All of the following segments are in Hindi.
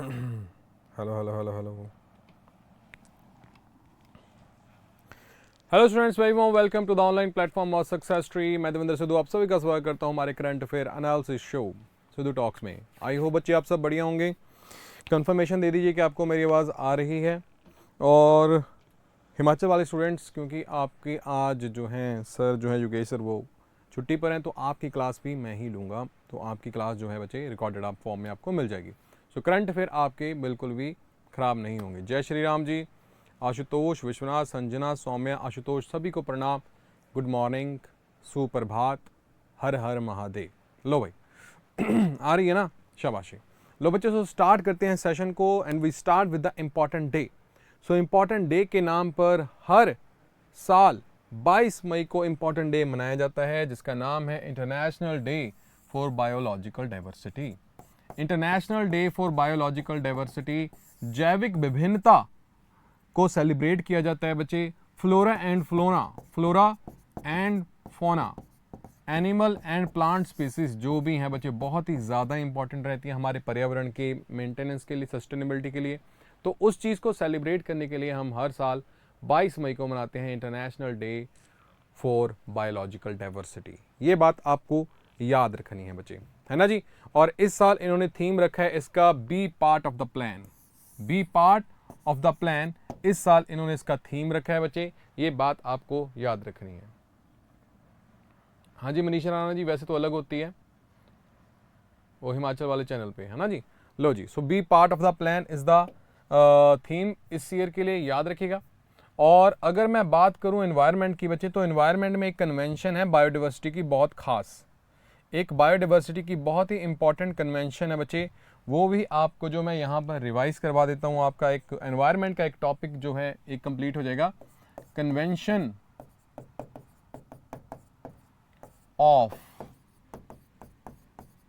Hello hello hello hello hello students, very warm welcome to the online platform of success tree. मैं देवेंद्र सिद्धू आप सभी का स्वागत करता हूं हमारे current affair analysis show Sidhu talks में। आई होप बच्चे आप सब बढ़िया होंगे। कंफर्मेशन दे दीजिए कि आपको मेरी आवाज़ आ रही है। और हिमाचल वाले स्टूडेंट्स, क्योंकि आपके आज जो हैं सर जो है योगेश सर वो छुट्टी पर हैं, तो आपकी क्लास भी मैं ही लूँगा। तो आपकी क्लास जो है बच्चे रिकॉर्डेड आप फॉर्म में आपको मिल जाएगी। सो करंट अफेयर आपके बिल्कुल भी ख़राब नहीं होंगे। जय श्री राम जी। आशुतोष, विश्वनाथ, संजना, सौम्या, आशुतोष सभी को प्रणाम। गुड मॉर्निंग, सुप्रभात, हर हर महादेव। लो भाई आ रही है ना, शाबाशी। लो बच्चों, सो स्टार्ट करते हैं सेशन को and we start with the important day. So important day के नाम पर हर साल 22 मई को इम्पॉर्टेंट डे मनाया जाता है, जिसका नाम है international day for biological diversity. International day for biological diversity, जैविक विभिन्नता को सेलिब्रेट किया जाता है बच्चे। Flora and fauna, animal and plant species जो भी हैं बच्चे, बहुत ही ज़्यादा इंपॉर्टेंट रहती है हमारे पर्यावरण के मेंटेनेंस के लिए, सस्टेनेबिलिटी के लिए। तो उस चीज़ को सेलिब्रेट करने के लिए हम हर साल 22 मई को मनाते हैं international day for biological diversity. ये बात आपको याद रखनी है बच्चे, है ना जी। और इस साल इन्होंने थीम रखा है इसका B part of the plan. B part of the plan, इस साल इन्होंने इसका थीम रखा है बच्चे। ये बात आपको याद रखनी है। हाँ जी मनीषा राणा जी, वैसे तो अलग होती है वो हिमाचल वाले चैनल पे, है ना जी। लो जी, so be part of the plan is the theme इस ईयर के लिए, याद रखिएगा। और अगर मैं बात करूं एनवायरनमेंट की बच्चे, तो एनवायरनमेंट में एक कन्वेंशन है बायोडाइवर्सिटी की, बहुत खास एक बायोडाइवर्सिटी की बहुत ही इंपॉर्टेंट कन्वेंशन है बच्चे। वो भी आपको जो मैं यहाँ पर रिवाइज करवा देता हूँ, आपका एक एनवायरनमेंट का एक टॉपिक जो है एक कंप्लीट हो जाएगा। Convention of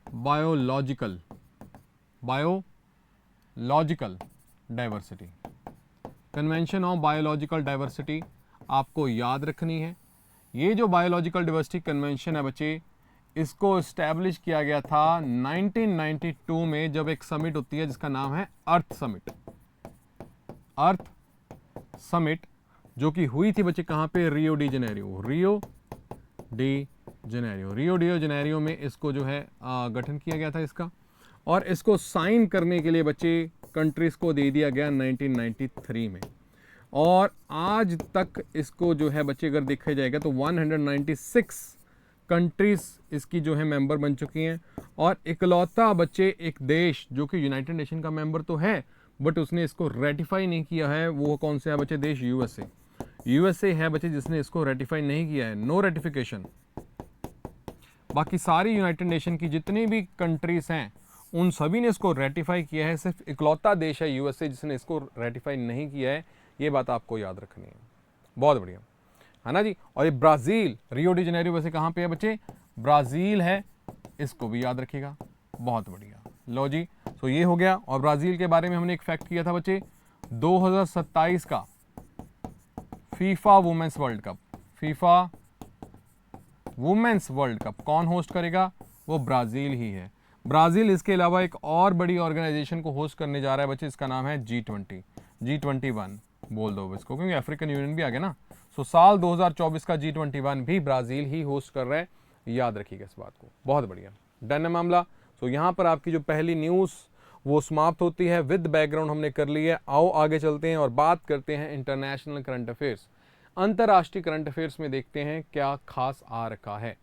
biological diversity, convention of biological diversity आपको याद रखनी है। ये जो बायोलॉजिकल डाइवर्सिटी कन्वेंशन है बच्चे, इसको इस्टेब्लिश किया गया था 1992 में, जब एक समिट होती है जिसका नाम है अर्थ समिट, जो कि हुई थी बच्चे कहाँ पे, रियो डी जेनेरियो में इसको जो है गठन किया गया था इसका। और इसको साइन करने के लिए बच्चे कंट्रीज को दे दिया गया 1993 में। और आज तक इसको जो है बच्चे अगर देखा जाएगा तो 196 कंट्रीज इसकी जो है मेंबर बन चुकी हैं। और इकलौता बच्चे एक देश जो कि यूनाइटेड नेशन का मेंबर तो है, बट उसने इसको रेटिफाई नहीं किया है, वो कौन सा है बच्चे देश, यूएसए है बच्चे जिसने इसको रेटिफाई नहीं किया है, नो रेटिफिकेशन। बाकी सारी यूनाइटेड नेशन की जितनी भी कंट्रीज हैं उन सभी ने इसको रेटिफाई किया है, सिर्फ इकलौता देश है यूएसए जिसने इसको रेटिफाई नहीं किया है। ये बात आपको याद रखनी है। बहुत बढ़िया, है ना जी। और ये ब्राज़ील, रियो डी जेनेरियो वैसे कहाँ पे है बच्चे, ब्राज़ील है, इसको भी याद रखिएगा। बहुत बढ़िया, लो जी। तो ये हो गया। और ब्राज़ील के बारे में हमने एक फैक्ट किया था बच्चे, 2027 का फीफा वुमेन्स वर्ल्ड कप कौन होस्ट करेगा, वो ब्राज़ील ही है। ब्राज़ील इसके अलावा एक और बड़ी ऑर्गेनाइजेशन को होस्ट करने जा रहा है बच्चे, इसका नाम है G21 बोल दो इसको, क्योंकि अफ्रीकन यूनियन भी आ गया ना। सो साल 2024 का G21 भी ब्राज़ील ही होस्ट कर रहा है, याद रखिएगा इस बात को। बहुत बढ़िया, डन है मामला। सो यहाँ पर आपकी जो पहली न्यूज़ वो समाप्त होती है, विद बैकग्राउंड हमने कर ली है। आओ आगे चलते हैं और बात करते हैं इंटरनेशनल करंट अफेयर्स। अंतर्राष्ट्रीय करंट अफेयर्स में देखते हैं क्या खास आ रखा है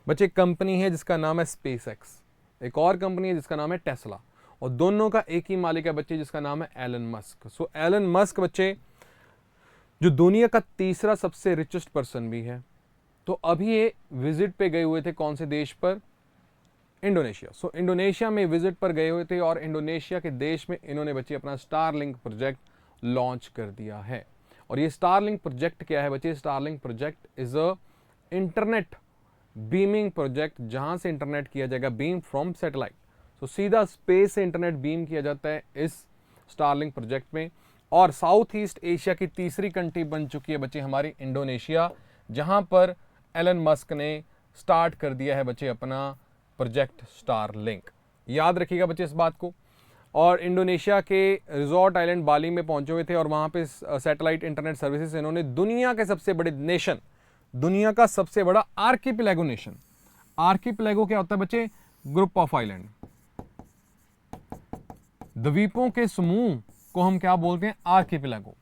बच्चे। कंपनी है जिसका नाम है स्पेसएक्स, एक और कंपनी है जिसका नाम है टेस्ला, और दोनों का एक ही मालिक है बच्चे जिसका नाम है एलन मस्क। सो एलन मस्क बच्चे जो दुनिया का तीसरा सबसे रिचेस्ट पर्सन भी है। तो अभी ये विजिट पे गए हुए थे कौन से देश पर, इंडोनेशिया। सो इंडोनेशिया में विजिट पर गए हुए थे और इंडोनेशिया के देश में इन्होंने बच्चे अपना स्टारलिंक प्रोजेक्ट लॉन्च कर दिया है। और ये स्टारलिंक प्रोजेक्ट क्या है बच्चे, Starlink project is a internet beaming project, जहां से इंटरनेट किया जाएगा बीम फ्रॉम सैटेलाइट। तो सीधा स्पेस से इंटरनेट बीम किया जाता है इस स्टारलिंक प्रोजेक्ट में। और साउथ ईस्ट एशिया की तीसरी कंट्री बन चुकी है बच्चे हमारी इंडोनेशिया, जहां पर एलन मस्क ने स्टार्ट कर दिया है बच्चे अपना प्रोजेक्ट स्टारलिंक। याद रखिएगा बच्चे इस बात को। और इंडोनेशिया के रिजॉर्ट आइलैंड बाली में पहुंचे हुए थे और वहां पे सैटेलाइट इंटरनेट सर्विसेज इन्होंने दुनिया के सबसे बड़े नेशन, दुनिया का सबसे बड़ा आर्किपेलागो नेशन, आर्किपेलागो क्या होता है बच्चे? ग्रुप ऑफ आइलैंड, द्वीपों के समूह को हम क्या बोलते हैं? आर्किपेलागो।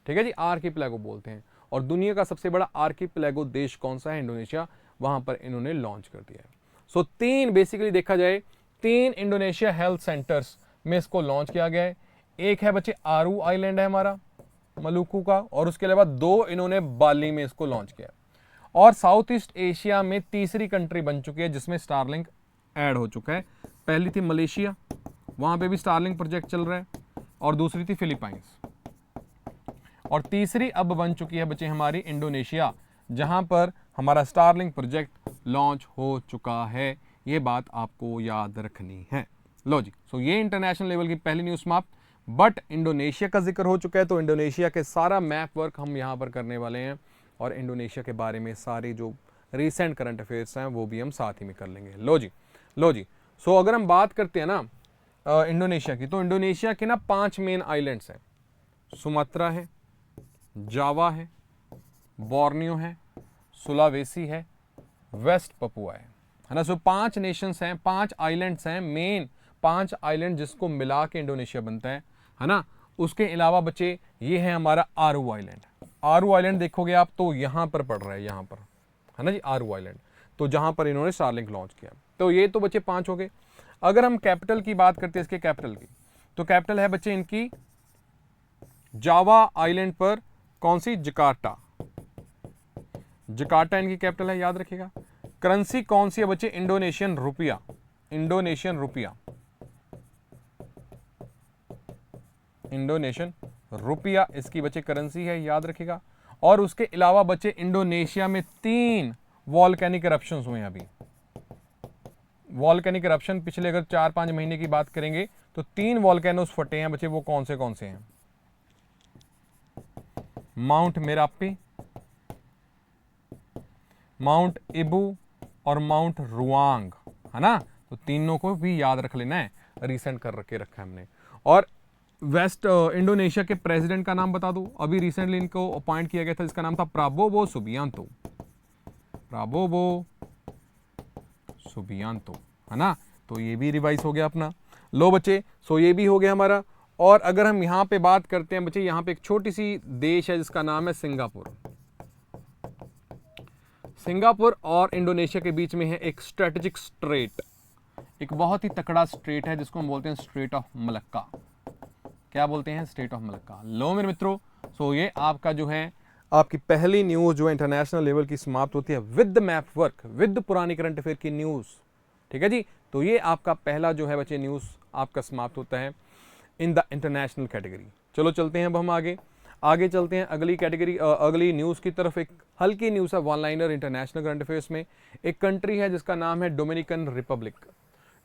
ठीक है जी, आर्किपेलागो बोलते हैं। और दुनिया का सबसे बड़ा आर्किपेलागो देश कौन सा है? इंडोनेशिया। वहां पर इन्होंने लॉन्च कर दिया है। सो तीन, बेसिकली देखा जाए, तीन इंडोनेशिया हेल्थ सेंटर्स में इसको लॉन्च किया गया है। एक है बच्चे आरू आइलैंड है हमारा मलुकू का, और उसके अलावा दो इन्होंने बाली में इसको लॉन्च किया। और साउथ ईस्ट एशिया में तीसरी कंट्री बन चुकी है जिसमें स्टारलिंक ऐड हो चुका है। पहली थी मलेशिया, वहां पे भी स्टारलिंक प्रोजेक्ट चल रहा है, और दूसरी थी फिलीपाइंस, और तीसरी अब बन चुकी है बच्चे हमारी इंडोनेशिया, जहां पर हमारा स्टारलिंक प्रोजेक्ट लॉन्च हो चुका है। ये बात आपको याद रखनी है। लो जी, सो ये इंटरनेशनल लेवल की पहली न्यूज समाप्त। बट इंडोनेशिया का जिक्र हो चुका है, तो इंडोनेशिया के सारा मैप वर्क हम यहाँ पर करने वाले हैं, और इंडोनेशिया के बारे में सारे जो रिसेंट करंट अफेयर्स हैं वो भी हम साथ ही में कर लेंगे। लो जी, सो अगर हम बात करते हैं ना इंडोनेशिया की, तो इंडोनेशिया के ना 5 मेन आइलैंड्स हैं। सुमात्रा है, जावा है, बोर्नियो है, सुलावेसी है, वेस्ट पपुआ है ना। सो 5 नेशंस हैं, 5 आइलैंड्स हैं, मेन 5 आइलैंड जिसको मिला के इंडोनेशिया बनता है ना। उसके अलावा बच्चे ये है हमारा आरू आइलैंड। आरू आइलैंड देखोगे आप तो यहां पर पड़ रहा है, यहां पर है ना जी, आरू आइलैंड, तो जहां पर इन्होंने स्टारलिंक लॉन्च किया। तो ये तो बच्चे 5 हो गए। अगर हम कैपिटल की बात करते हैं, इसके कैपिटल की, तो कैपिटल है बच्चे इनकी जावा आइलैंड पर कौन सी? जकार्ता। जकार्ता इनकी कैपिटल है, याद रखिएगा। करेंसी कौन सी है बच्चे? Indonesian rupiah. Indonesian rupiah, Indonesian rupiah इसकी बच्चे करेंसी है, याद रखिएगा। और उसके अलावा बच्चे इंडोनेशिया में 3 वॉल्केनिक इरप्शंस हुए हैं अभी। वॉल्केनिक इरप्शन पिछले अगर 4-5 महीने की बात करेंगे तो 3 वॉल्केनोस फटे हैं बच्चे। वो कौन से हैं? माउंट मेरापी, माउंट इबू और माउंट रुआंग, है ना। तो तीनों को भी याद रख लेना है, रिसेंट कर रखे रखा है हमने। और वेस्ट इंडोनेशिया के प्रेसिडेंट का नाम बता दो, अभी रिसेंटली इनको अपॉइंट किया गया था, जिसका नाम था प्राबोवो सुबियांतो। प्राबोवो सुबियांतो, है ना। तो ये भी रिवाइज हो गया अपना। लो बच्चे, सो ये भी हो गया हमारा। और अगर हम यहाँ पे बात करते हैं बच्चे, यहाँ पे एक छोटी सी देश है जिसका नाम है सिंगापुर। सिंगापुर और इंडोनेशिया के बीच में है एक स्ट्रेटेजिक स्ट्रेट, एक बहुत ही तकड़ा स्ट्रेट है जिसको हम बोलते हैं स्ट्रेट ऑफ मलक्का। क्या बोलते हैं? Straight of Malacca. लो मेरे मित्रों, सो ये आपका जो है, आपकी पहली न्यूज जो इंटरनेशनल लेवल की समाप्त होती है विद मैप वर्क, विद पुरानी करंट अफेयर की न्यूज। ठीक है जी, तो ये आपका पहला जो है बच्चे न्यूज आपका समाप्त होता है इन द इंटरनेशनल कैटेगरी। चलो चलते हैं अब हम आगे चलते हैं अगली कैटेगरी, अगली न्यूज की तरफ। एक हल्की न्यूज है, one liner international current affairs में। एक कंट्री है जिसका नाम है डोमिनिकन रिपब्लिक।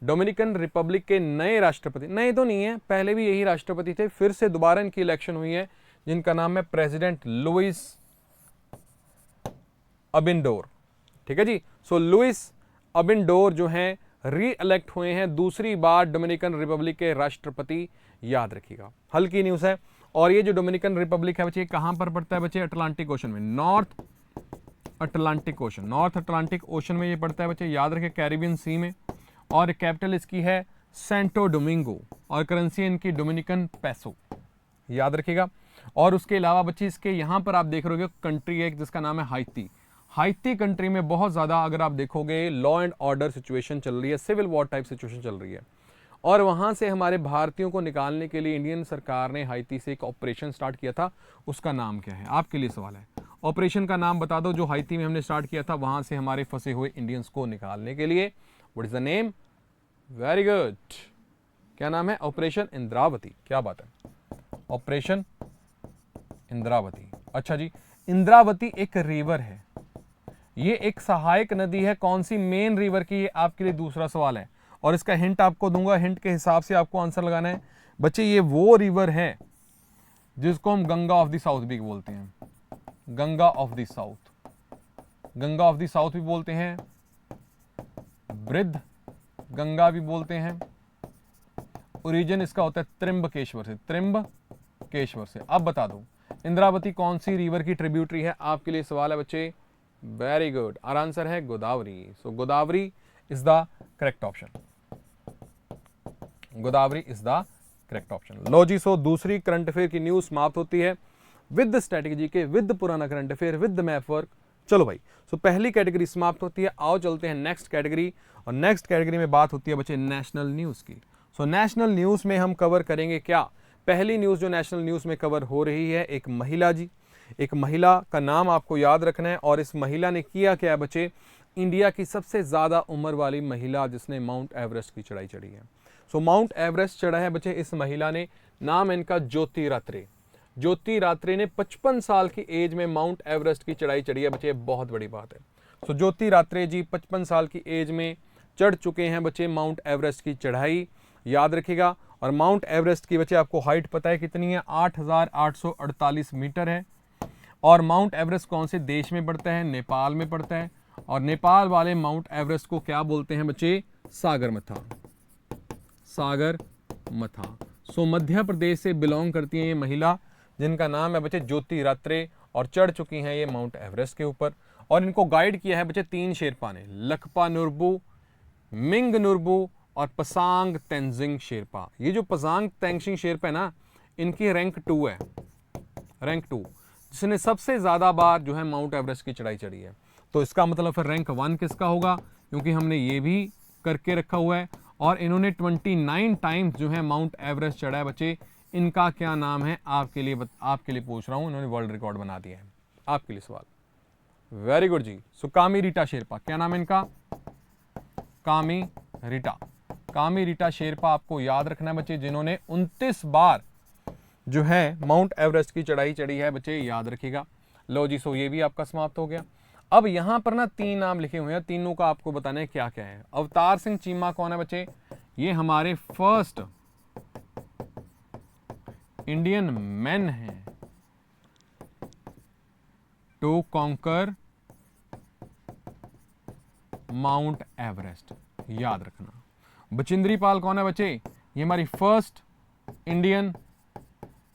डोमिनिकन रिपब्लिक के नए राष्ट्रपति, नए तो नहीं है, पहले भी यही राष्ट्रपति थे, फिर से दोबारा इनकी इलेक्शन हुई है, जिनका नाम है प्रेसिडेंट लुइस अबिनडोर। ठीक है जी, सो लुइस अबिनडोर जो हैं री इलेक्ट हुए हैं दूसरी बार डोमिनिकन रिपब्लिक के राष्ट्रपति, याद रखिएगा। हल्की न्यूज है। और ये जो डोमिनिकन रिपब्लिक है बच्चे, कहां पर पड़ता है बच्चे? अटलांटिक ओशन में, नॉर्थ अटलांटिक ओशन में ये पड़ता है बच्चे, याद रखिए, कैरिबियन सी में। और कैपिटल इसकी है सेंटो डोमिंगो, और करेंसी इनकी डोमिनिकन पैसो, याद रखिएगा। और उसके अलावा बच्चे इसके यहां पर आप देख रहे हो कंट्री है जिसका नाम है हाइती। हाइती कंट्री में बहुत ज़्यादा अगर आप देखोगे लॉ एंड ऑर्डर सिचुएशन चल रही है, सिविल वॉर टाइप सिचुएशन चल रही है। और वहाँ से हमारे भारतीयों को निकालने के लिए इंडियन सरकार ने हाइती से एक ऑपरेशन स्टार्ट किया था। उसका नाम क्या है? आपके लिए सवाल है, ऑपरेशन का नाम बता दो जो हाइती में हमने स्टार्ट किया था वहाँ से हमारे फंसे हुए इंडियंस को निकालने के लिए। What is the name? Very good, क्या नाम है? ऑपरेशन इंद्रावती। क्या बात है, ऑपरेशन इंद्रावती। अच्छा जी, इंद्रावती एक रिवर है, ये एक सहायक नदी है। कौन सी मेन रिवर की? ये आपके लिए दूसरा सवाल है, और इसका हिंट आपको दूंगा, हिंट के हिसाब से आपको आंसर लगाना है। बच्चे ये वो रिवर है जिसको हम गंगा ऑफ द साउथ भी बोलते हैं, Ganga of the south, Ganga of the south भी बोलते हैं, वृद्ध गंगा भी बोलते हैं, ओरिजिन इसका होता है त्रिंबकेश्वर से, त्रिंबकेश्वर से। अब बता दो इंद्रावती कौन सी रिवर की ट्रिब्यूटरी है? आपके लिए सवाल है बच्चे, वेरी गुड, और आंसर है Godavari. So Godavari is the correct option, Godavari is the correct option. लो जी, सो दूसरी करंट अफेयर की न्यूज समाप्त होती है विद स्ट्रेटेजी के, विद पुराना current affair, with map work. चलो भाई, सो पहली कैटेगरी समाप्त होती है। आओ चलते हैं नेक्स्ट कैटेगरी, और नेक्स्ट कैटेगरी में बात होती है बच्चे नेशनल न्यूज की। सो नेशनल न्यूज में हम कवर करेंगे क्या? पहली न्यूज जो नेशनल न्यूज में कवर हो रही है, एक महिला जी, एक महिला का नाम आपको याद रखना है, और इस महिला ने किया क्या है बच्चे? इंडिया की सबसे ज्यादा उम्र वाली महिला जिसने माउंट एवरेस्ट की चढ़ाई चढ़ी है। सो माउंट एवरेस्ट चढ़ा है बच्चे इस महिला ने, नाम इनका ज्योति रात्रे। ज्योति रात्रे ने 55 साल की एज में माउंट एवरेस्ट की चढ़ाई चढ़ी है बच्चे, बहुत बड़ी बात है। सो ज्योति रात्रे जी 55 साल की एज में चढ़ चुके हैं बच्चे माउंट एवरेस्ट की चढ़ाई, याद रखिएगा। और माउंट एवरेस्ट की बच्चे आपको हाइट पता है कितनी है? 8,848 मीटर है। और माउंट एवरेस्ट कौन से देश में पड़ता है? नेपाल में पड़ता है। और नेपाल वाले माउंट एवरेस्ट को क्या बोलते हैं बच्चे? सागरमथा, सागरमथा। सो मध्य प्रदेश से बिलोंग करती है ये महिला, जिनका नाम है बच्चे ज्योति रात्रे, और चढ़ चुकी हैं ये माउंट एवरेस्ट के ऊपर। और इनको गाइड किया है बच्चे 3 शेरपा ने, लखपा नुरबू, मिंग नुरबू और पसांग तेंजिंग शेरपा। ये जो पसांग तेंजिंग शेरपा है ना, इनकी रैंक 2 है, रैंक 2, जिसने सबसे ज्यादा बार जो है माउंट एवरेस्ट की चढ़ाई चढ़ी है। तो इसका मतलब फिर रैंक 1 किसका होगा? क्योंकि हमने ये भी करके रखा हुआ है। और इन्होंने 29 टाइम्स जो है माउंट एवरेस्ट चढ़ा है बच्चे। इनका क्या नाम है? आपके लिए पूछ रहा हूं, इन्होंने वर्ल्ड रिकॉर्ड बना दिया है। आपके लिए सवाल, वेरी गुड जी। सो कामी रीटा शेरपा, क्या नाम है इनका? कामी रीटा, कामी रीटा शेरपा आपको याद रखना है बच्चे, जिन्होंने 29 बार जो है माउंट एवरेस्ट की चढ़ाई चढ़ी है बच्चे, याद रखिएगा। लो जी, सो ये भी आपका समाप्त हो गया। अब यहां पर ना 3 नाम लिखे हुए हैं, तीनों का आपको बताना है क्या क्या है। अवतार सिंह चीमा कौन है बच्चे? ये हमारे फर्स्ट इंडियन मैन हैं टू कॉन्कर माउंट एवरेस्ट, याद रखना। बचिंद्री पाल कौन है बच्चे? ये हमारी फर्स्ट इंडियन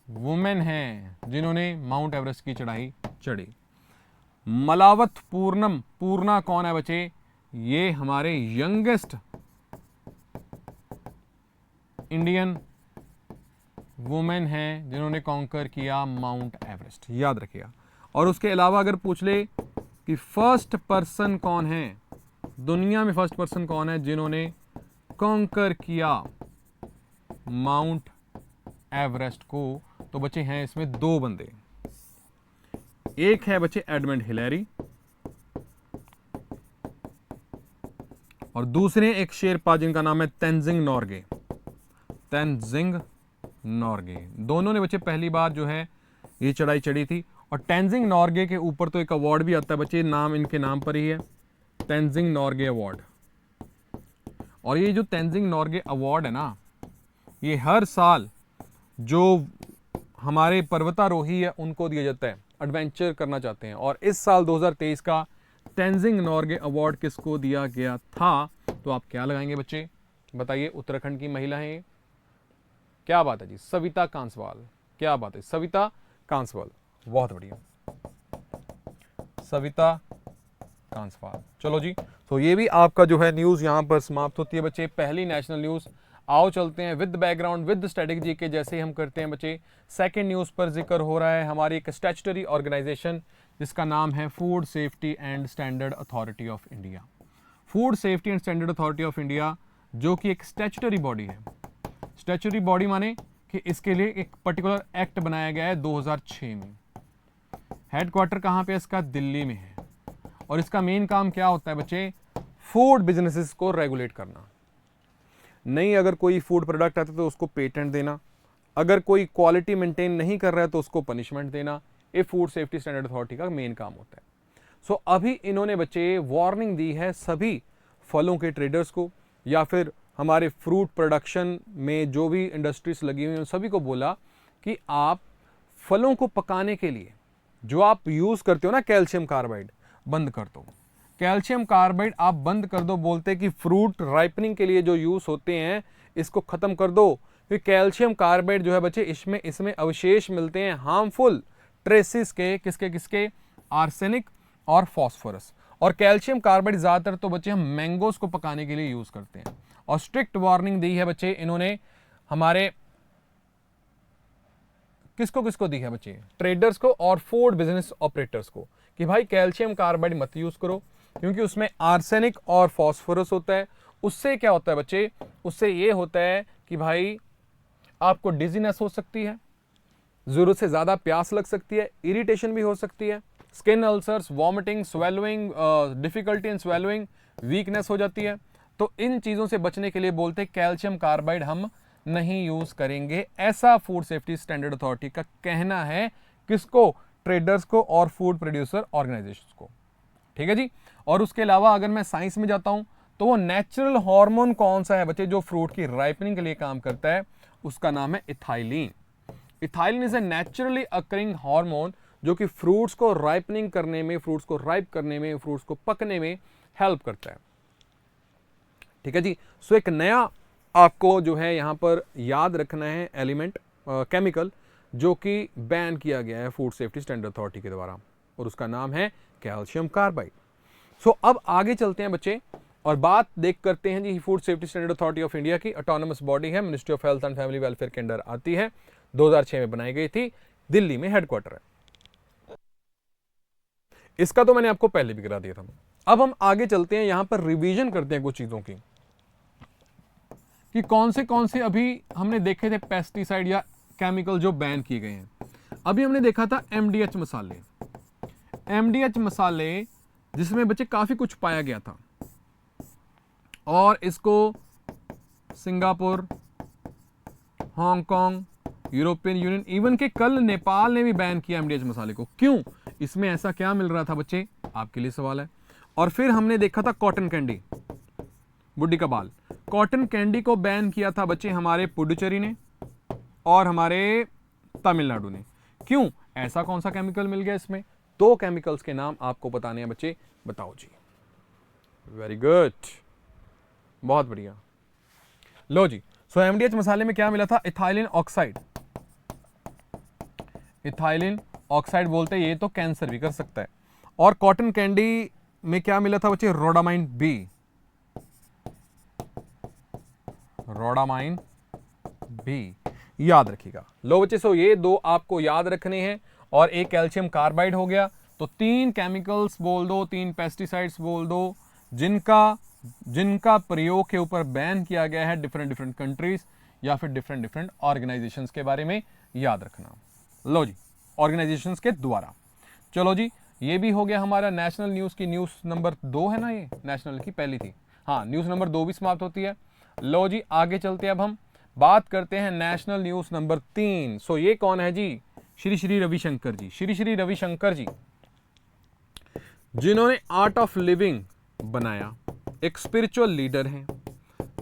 वुमेन है जिन्होंने माउंट एवरेस्ट की चढ़ाई चढ़ी। मलावत पूर्णा कौन है बच्चे? ये हमारे यंगेस्ट इंडियन वुमेन हैं जिन्होंने कॉन्कर किया माउंट एवरेस्ट, याद रखिएगा। और उसके अलावा अगर पूछ ले कि फर्स्ट पर्सन कौन है, दुनिया में फर्स्ट पर्सन कौन है जिन्होंने कॉन्कर किया माउंट एवरेस्ट को, तो बच्चे हैं इसमें 2 बंदे। एक है बच्चे एडमंड हिलेरी, और दूसरे एक शेरपा जिनका नाम है तेंजिंग नोर्गे, तेंजिंग नोर्गे। दोनों ने बच्चे पहली बार जो है ये चढ़ाई चढ़ी थी। और तेंजिंग नोर्गे के ऊपर तो एक अवार्ड भी आता है बच्चे, नाम इनके नाम पर ही है, तेंजिंग नोर्गे अवार्ड। और ये जो तेंजिंग नोर्गे अवार्ड है ना, ये हर साल जो हमारे पर्वतारोही है उनको दिया जाता है, एडवेंचर करना चाहते हैं। और इस साल 2023 का तेंजिंग नोर्गे अवार्ड किसको दिया गया था? तो आप क्या लगाएंगे बच्चे, बताइए। उत्तराखंड की महिला है ये, क्या बात है जी, सविता कांसवाल। क्या बात है, सविता कांसवाल, बहुत बढ़िया, सविता कांसवाल। चलो जी, तो ये भी आपका जो है न्यूज यहां पर समाप्त होती है बच्चे, पहली नेशनल न्यूज। आओ चलते हैं विद बैकग्राउंड, विद स्ट्रेटेजी के जैसे हम करते हैं बच्चे। सेकंड न्यूज पर जिक्र हो रहा है हमारी एक स्टैट्यूटरी ऑर्गेनाइजेशन जिसका नाम है food safety and standard authority of India. Food safety and standard authority of India जो कि एक स्टैट्यूटरी बॉडी है। स्टैट्यूटरी बॉडी माने कि इसके लिए एक पर्टिकुलर एक्ट बनाया गया है 2006 में। हेडक्वार्टर कहाँ पे इसका? दिल्ली में है। और इसका मेन काम क्या होता है बच्चे? फूड बिजनेसेस को रेगुलेट करना। नहीं, अगर कोई फूड प्रोडक्ट आता है तो उसको पेटेंट देना, अगर कोई क्वालिटी मेंटेन नहीं कर रहा है तो उसको पनिशमेंट देना। ये फूड सेफ्टी स्टैंडर्ड अथॉरिटी का मेन काम होता है। सो अभी इन्होंने बच्चे वार्निंग दी है सभी फलों के ट्रेडर्स को, या फिर हमारे फ्रूट प्रोडक्शन में जो भी इंडस्ट्रीज लगी हुई हैं, सभी को बोला कि आप फलों को पकाने के लिए जो आप यूज करते हो ना कैल्शियम कार्बाइड, बंद कर दो। कैल्शियम कार्बाइड आप बंद कर दो। बोलते कि फ्रूट राइपनिंग के लिए जो यूज होते हैं इसको खत्म कर दो, क्योंकि कैल्शियम कार्बाइड जो है बच्चे इसमें अवशेष मिलते हैं हार्मफुल ट्रेसिस के, किसके आर्सेनिक और फॉस्फोरस। और कैल्शियम कार्बाइड ज्यादातर तो बच्चे हम मैंगोस को पकाने के लिए यूज करते हैं। और स्ट्रिक्ट वार्निंग दी है बच्चे इन्होंने हमारे किसको दी है बच्चे, ट्रेडर्स को और फूड बिजनेस ऑपरेटर्स को, कि भाई कैल्शियम कार्बाइड मत यूज करो क्योंकि उसमें आर्सेनिक और फॉस्फोरस होता है। उससे क्या होता है बच्चे, उससे ये होता है कि भाई आपको डिजीनेस हो सकती है, जरूरत से ज्यादा प्यास लग सकती है, इरिटेशन भी हो सकती है, skin ulcers, vomiting, swallowing, difficulty in swallowing, weakness हो जाती है। तो इन चीजों से बचने के लिए बोलते हैं कैल्शियम कार्बाइड हम नहीं यूज करेंगे, ऐसा फूड सेफ्टी स्टैंडर्ड अथॉरिटी का कहना है। किसको, ट्रेडर्स को और फूड प्रोड्यूसर ऑर्गेनाइजेशंस को, ठीक है जी। और उसके अलावा अगर मैं साइंस में जाता हूं तो वो नेचुरल हार्मोन कौन सा है बच्चे जो फ्रूट की राइपनिंग के लिए काम करता है, उसका नाम है ethylene. Ethylene is a naturally occurring hormone जो कि फ्रूट्स को राइपनिंग करने में, फ्रूट्स को राइप करने में, फ्रूट्स को पकने में हेल्प करता है, ठीक है जी। सो एक नया आपको जो है यहां पर याद रखना है एलिमेंट, केमिकल जो कि बैन किया गया है फूड सेफ्टी स्टैंडर्ड अथॉरिटी के द्वारा, और उसका नाम है कैल्शियम कार्बाइड। सो अब आगे चलते हैं बच्चे और बात देख करते हैं जी food safety standard authority of India की ऑटोनमस बॉडी है, ministry of health and family welfare के अंडर आती है, 2006 में बनाई गई थी, दिल्ली में हेडक्वार्टर है इसका, तो मैंने आपको पहले भी करा दिया था। अब हम आगे चलते हैं, यहां पर रिवीजन करते हैं कुछ चीजों की कि कौन से अभी हमने देखे थे पेस्टिसाइड या केमिकल जो बैन किए गए हैं। अभी हमने देखा था एमडीएच मसाले, एमडीएच मसाले जिसमें बच्चे काफी कुछ पाया गया था और इसको Singapore, Hong Kong, European union, even के कल नेपाल ने भी बैन किया एमडीएच मसाले को। क्यों, इसमें ऐसा क्या मिल रहा था बच्चे, आपके लिए सवाल है। और फिर हमने देखा था कॉटन कैंडी, बुड्डी का बाल, कॉटन कैंडी को बैन किया था बच्चे हमारे पुडुचेरी ने और हमारे तमिलनाडु ने। क्यों, ऐसा कौन सा केमिकल मिल गया इसमें, दो केमिकल्स के नाम आपको बताने हैं बच्चे, बताओ जी। वेरी गुड, बहुत बढ़िया। लो जी, सो एमडीएच मसाले में क्या मिला था, इथाइलिन ऑक्साइड। इथाइलिन ऑक्साइड बोलते हैं, ये तो कैंसर भी कर सकता है। और कॉटन कैंडी में क्या मिला था बच्चे, रोडामाइन बी, रोडामाइन बी, याद रखिएगा। लो बच्चे, सो ये दो आपको याद रखने हैं और एक कैल्शियम कार्बाइड हो गया, तो तीन केमिकल्स बोल दो, तीन पेस्टिसाइड्स बोल दो जिनका प्रयोग के ऊपर बैन किया गया है डिफरेंट कंट्रीज या फिर डिफरेंट ऑर्गेनाइजेशंस के बारे में याद रखना। लो जी, ऑर्गेनाइजेशंस के द्वारा। चलो जी, ये भी हो गया हमारा नेशनल न्यूज की, न्यूज नंबर 2 है ना, ये नेशनल की पहली थी, हाँ, न्यूज नंबर 2 भी समाप्त होती है। लो जी, आगे चलते हैं, अब हम बात करते हैं नेशनल न्यूज नंबर 3। सो ये कौन है जी, श्री रविशंकर जी। श्री रविशंकर जी जिन्होंने आर्ट ऑफ लिविंग बनाया, एक स्पिरिचुअल लीडर हैं,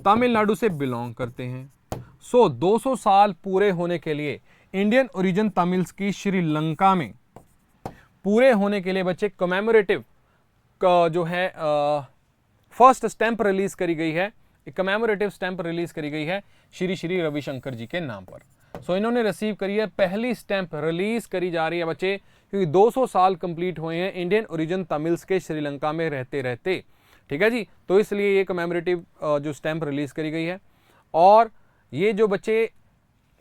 तमिलनाडु से बिलोंग करते हैं। सो 200 साल पूरे होने के लिए इंडियन ओरिजिन तमिल्स की श्रीलंका में पूरे होने के लिए बच्चे कमेमोरेटिव जो है फर्स्ट स्टैंप रिलीज करी गई है, एक कमेमोरेटिव स्टैंप रिलीज करी गई है श्री रविशंकर जी के नाम पर। सो इन्होंने रिसीव करी है, पहली स्टैंप रिलीज करी जा रही है बच्चे, क्योंकि 200 साल कंप्लीट हुए हैं इंडियन ओरिजिन तमिल्स के श्रीलंका में रहते रहते, ठीक है जी। तो इसलिए ये कमेमोरेटिव जो स्टैंप रिलीज करी गई है। और ये जो बच्चे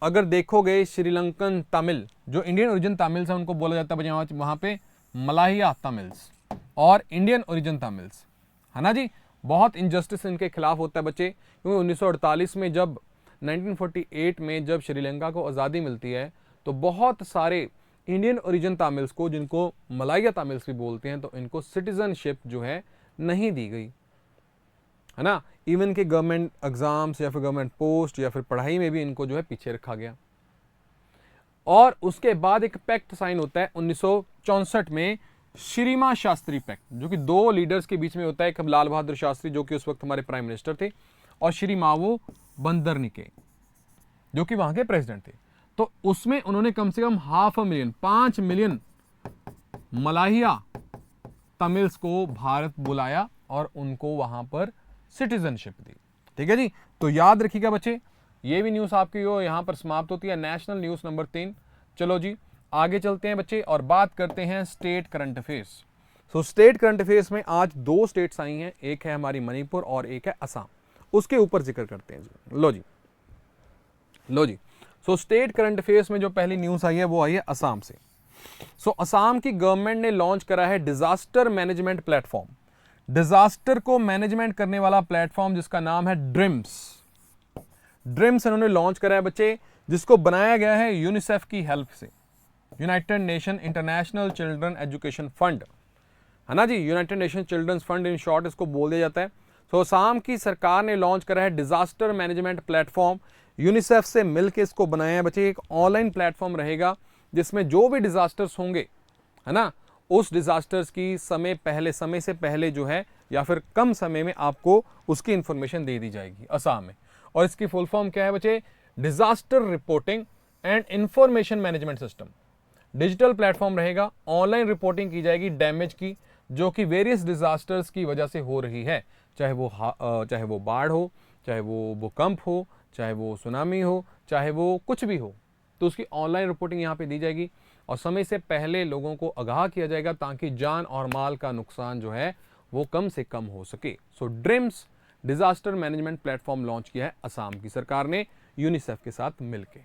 अगर देखोगे श्रीलंकन तमिल, जो इंडियन ओरिजिन तमिल्स है उनको बोला जाता है वहां पे मलाहिया तमिल्स और इंडियन ओरिजिन तमिल्स, है ना जी। बहुत इनजस्टिस इनके खिलाफ होता है बच्चे, क्योंकि 1948 में जब 1948 में जब श्रीलंका को आज़ादी मिलती है तो बहुत सारे इंडियन ओरिजिन तमिल्स को, जिनको मलाइया तमिल्स भी बोलते हैं, तो इनको सिटीजनशिप जो है नहीं दी गई, है ना। इवन के गवर्नमेंट एग्जाम्स या फिर गवर्नमेंट पोस्ट या फिर पढ़ाई में भी इनको जो है पीछे रखा गया। और उसके बाद एक पैक्ट साइन होता है 1964 में, श्रीमा शास्त्री पैक्ट, जो कि दो लीडर्स के बीच में होता है, एक लाल बहादुर शास्त्री जो कि उस वक्त हमारे प्राइम मिनिस्टर थे, और श्री मावो बंदरनिके जो कि वहां के प्रेसिडेंट थे। तो उसमें उन्होंने कम से कम 500,000 मिलियन मलाहिया तमिल्स को भारत बुलाया और उनको वहां पर सिटीजनशिप दी, ठीक है जी। तो याद रखिएगा बच्चे, ये भी न्यूज़ आपकी हो यहाँ पर समाप्त होती है, नेशनल न्यूज़ नंबर 3। चलो जी आगे चलते हैं बच्चे और बात करते हैं स्टेट करंट अफेयर्स। सो स्टेट करंट अफेयर्स में आज 2 स्टेट्स आई हैं, एक है हमारी मणिपुर और एक है असम, उसके ऊपर जिक्र करते हैं जी। लो जी सो स्टेट करंट अफेयर्स में जो पहली न्यूज़ आई है वो आई है असम से। सो असम की गवर्नमेंट ने लॉन्च करा है डिजास्टर मैनेजमेंट प्लेटफॉर्म, डिजास्टर को मैनेजमेंट करने वाला प्लेटफॉर्म जिसका नाम है ड्रिम्स इन्होंने लॉन्च करा है बच्चे, जिसको बनाया गया है यूनिसेफ की हेल्प से, United Nation International Children Education Fund, है ना जी, United Nation children's fund in short इसको बोल दिया जाता है। सो असम की सरकार ने लॉन्च करा है डिजास्टर मैनेजमेंट प्लेटफॉर्म, यूनिसेफ से मिलकर इसको बनाया है बच्चे। एक ऑनलाइन प्लेटफॉर्म रहेगा जिसमें जो भी डिजास्टर्स होंगे, है ना, उस डिजास्टर्स की समय से पहले जो है या फिर कम समय में आपको उसकी इंफॉर्मेशन दे दी जाएगी असम में। और इसकी फुल फॉर्म क्या है बच्चे, disaster reporting and information management system. Digital platform रहेगा, ऑनलाइन रिपोर्टिंग की जाएगी डैमेज की जो कि वेरियस डिजास्टर्स की वजह से हो रही है, चाहे वो बाढ़ हो, चाहे वो भूकंप हो, चाहे वो सुनामी हो, चाहे वो कुछ भी हो, तो उसकी ऑनलाइन रिपोर्टिंग यहाँ पे दी जाएगी और समय से पहले लोगों को आगाह किया जाएगा ताकि जान और माल का नुकसान जो है वो कम से कम हो सके। So DRIMS disaster management platform launch किया है असम की सरकार ने यूनिसेफ के साथ मिलकर।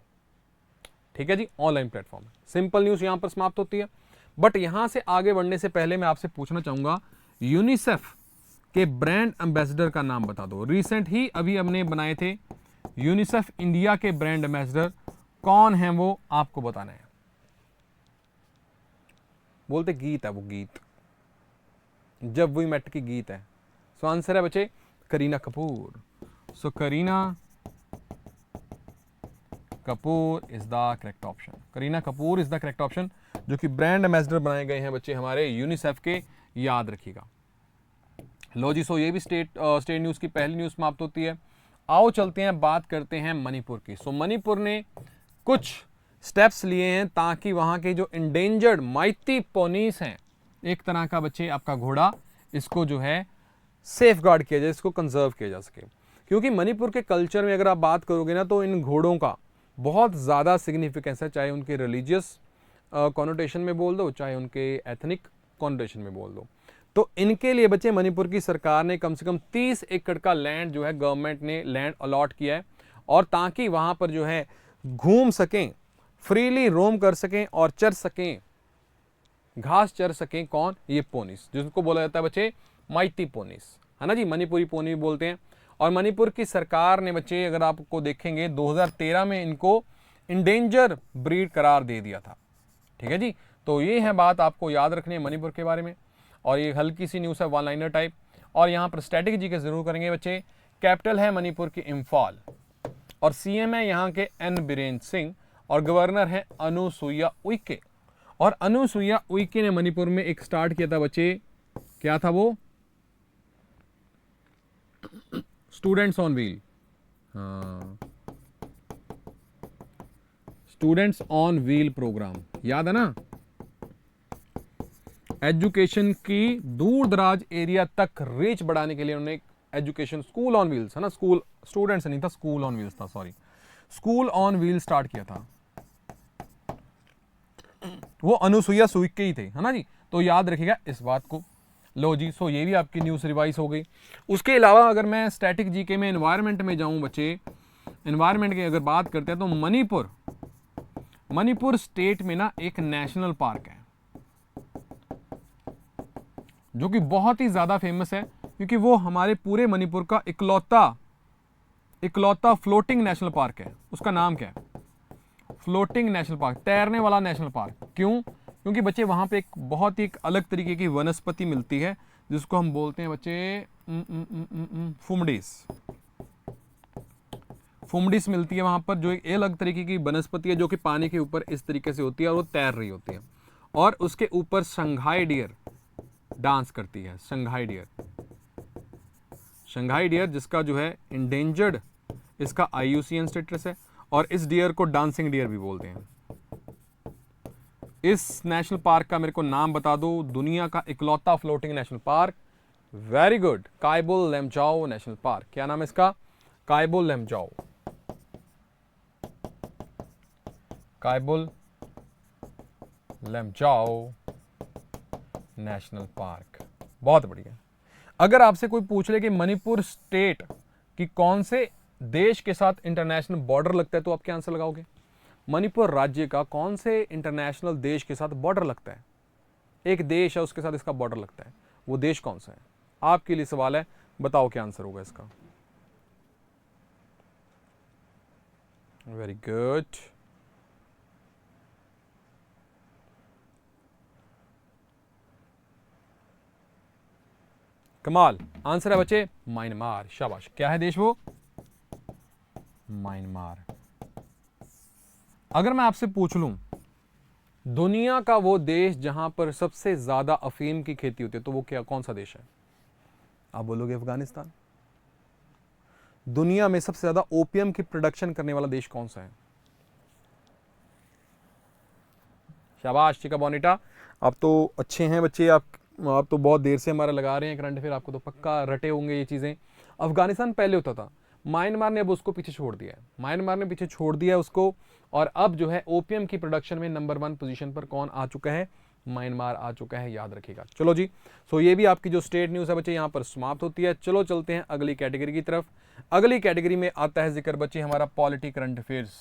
ठीक है जी, ऑनलाइन प्लेटफॉर्म। सिंपल न्यूज़ यहाँ पर समाप्त होती है, बट यहाँ से आगे बढ़ने से पहले मैं आपसे पूछना चाहूँगा यूनिसेफ के ब्रांड एम्बेसडर का नाम बता दो। रिसेंट ही अभी हमने बनाए थे यूनिसेफ इंडिया के ब्रांड एम्बेसडर, कौन है वो आपको बताना है। बोलते गीत है, वो गीत जब वी मेट की गीत है। सो आंसर है बच्चे Kareena Kapoor. So Kareena Kapoor is the correct option, Kareena Kapoor is the correct option, जो कि ब्रांड एम्बेसडर बनाए गए हैं बच्चे हमारे यूनिसेफ के, याद रखिएगा। लो जी, सो ये भी स्टेट न्यूज़ की पहली न्यूज़ समाप्त होती है। आओ चलते हैं, बात करते हैं मणिपुर की। सो मणिपुर ने कुछ स्टेप्स लिए हैं ताकि वहाँ के जो इंडेंजर्ड माइती पोनीस हैं, एक तरह का बच्चे आपका घोड़ा, इसको जो है सेफ गार्ड किया जाए, इसको कंजर्व किया जा सके। क्योंकि मणिपुर के कल्चर में अगर आप बात करोगे ना तो इन घोड़ों का बहुत ज़्यादा सिग्निफिकेंस है, चाहे उनके रिलीजियस कॉनोटेशन में बोल दो, चाहे उनके एथनिक कॉनोटेशन में बोल दो। तो इनके लिए बच्चे मणिपुर की सरकार ने कम से कम 30 एकड़ का लैंड जो है गवर्नमेंट ने लैंड अलॉट किया है, और ताकि वहाँ पर जो है घूम सकें, फ्रीली रोम कर सकें और चर सकें, घास चर सकें। कौन? ये पोनीस, जिसको बोला जाता है बच्चे माइटी पोनीस, है ना जी, मणिपुरी पोनी बोलते हैं। और मणिपुर की सरकार ने बच्चे अगर आपको देखेंगे 2013 में इनको इंडेंजर ब्रीड करार दे दिया था। ठीक है जी, तो ये है बात आपको याद रखनी है मणिपुर के बारे में। और ये हल्की सी न्यूज़ है, वन लाइनर टाइप। और यहाँ पर स्टैटिक जी के जरूर करेंगे बच्चे। कैपिटल है मणिपुर की इम्फाल, और सीएम है यहाँ के एन बीरेन्द्र सिंह, और गवर्नर है अनुसुईया उइके। और अनुसुईया उइके ने मणिपुर में एक स्टार्ट किया था बच्चे, क्या था वो? Students on wheel. हाँ, स्टूडेंट्स ऑन व्हील प्रोग्राम, याद है ना? एजुकेशन की दूर दराज एरिया तक रीच बढ़ाने के लिए उन्होंने एजुकेशन स्कूल ऑन व्हील्स, है ना, स्कूल स्टूडेंट्स नहीं था, स्कूल ऑन व्हील्स था, sorry, school on wheel start किया था। वो अनुसुईया उइके ही थे, है ना जी, तो याद रखिएगा इस बात को। लो जी, सो ये भी आपकी न्यूज़ रिवाइज हो गई। उसके अलावा अगर मैं स्टैटिक जीके में एनवायरनमेंट में जाऊं बच्चे, एनवायरनमेंट की अगर बात करते हैं तो मणिपुर स्टेट में ना एक नेशनल पार्क है जो कि बहुत ही ज़्यादा फेमस है, क्योंकि वो हमारे पूरे मणिपुर का इकलौता फ्लोटिंग नेशनल पार्क है। उसका नाम क्या है? फ्लोटिंग नेशनल पार्क, तैरने वाला नेशनल पार्क। क्यों? क्योंकि बच्चे वहाँ पे एक बहुत ही अलग तरीके की वनस्पति मिलती है जिसको हम बोलते हैं बच्चे फुमडिस मिलती है वहाँ पर, जो एक अलग तरीके की वनस्पति है जो कि पानी के ऊपर इस तरीके से होती है और वो तैर रही होती है, और उसके ऊपर शंघाई डियर डांस करती है। शंघाई डियर जिसका जो है इंडेंजर्ड, इसका IUCN स्टेटस है, और इस डियर को डांसिंग डियर भी बोलते हैं। इस नेशनल पार्क का मेरे को नाम बता दो, दुनिया का इकलौता floating national park. Very good, Keibul Lamjao national park. क्या नाम है इसका? कायबुल लमजाओ। Keibul Lamjao national park. बहुत बढ़िया। अगर आपसे कोई पूछ ले कि मणिपुर स्टेट की कौन से देश के साथ इंटरनेशनल बॉर्डर लगता है, तो आप क्या आंसर लगाओगे? मणिपुर राज्य का कौन से इंटरनेशनल देश के साथ बॉर्डर लगता है? एक देश है उसके साथ इसका बॉर्डर लगता है, वो देश कौन सा है? आपके लिए सवाल है, बताओ क्या आंसर होगा इसका। Very good. कमाल, आंसर है बच्चे म्यांमार। शाबाश। क्या है देश वो? म्यांमार। अगर मैं आपसे पूछ लूं दुनिया का वो देश जहां पर सबसे ज्यादा अफीम की खेती होती है, तो वो क्या, कौन सा देश है? आप बोलोगे अफगानिस्तान। दुनिया में सबसे ज्यादा ओपियम की प्रोडक्शन करने वाला देश कौन सा है? शाबाश चिका बोनिटा, आप तो अच्छे हैं बच्चे। आप तो बहुत देर से हमारा लगा रहे हैं करंट अफेयर, आपको तो पक्का रटे होंगे ये चीजें। अफगानिस्तान पहले होता था, म्यांमार ने अब उसको पीछे छोड़ दिया है। म्यांमार ने पीछे छोड़ दिया उसको, और अब जो है ओपीएम की प्रोडक्शन में नंबर 1 पोजीशन पर कौन आ चुका है? म्यांमार आ चुका है, याद रखिएगा। चलो जी, सो ये भी आपकी जो स्टेट न्यूज़ है बच्चे यहाँ पर समाप्त होती है। चलो चलते हैं अगली कैटेगरी की तरफ। अगली कैटेगरी में आता है जिक्र बच्चे हमारा पॉलिटी करंट अफेयर्स।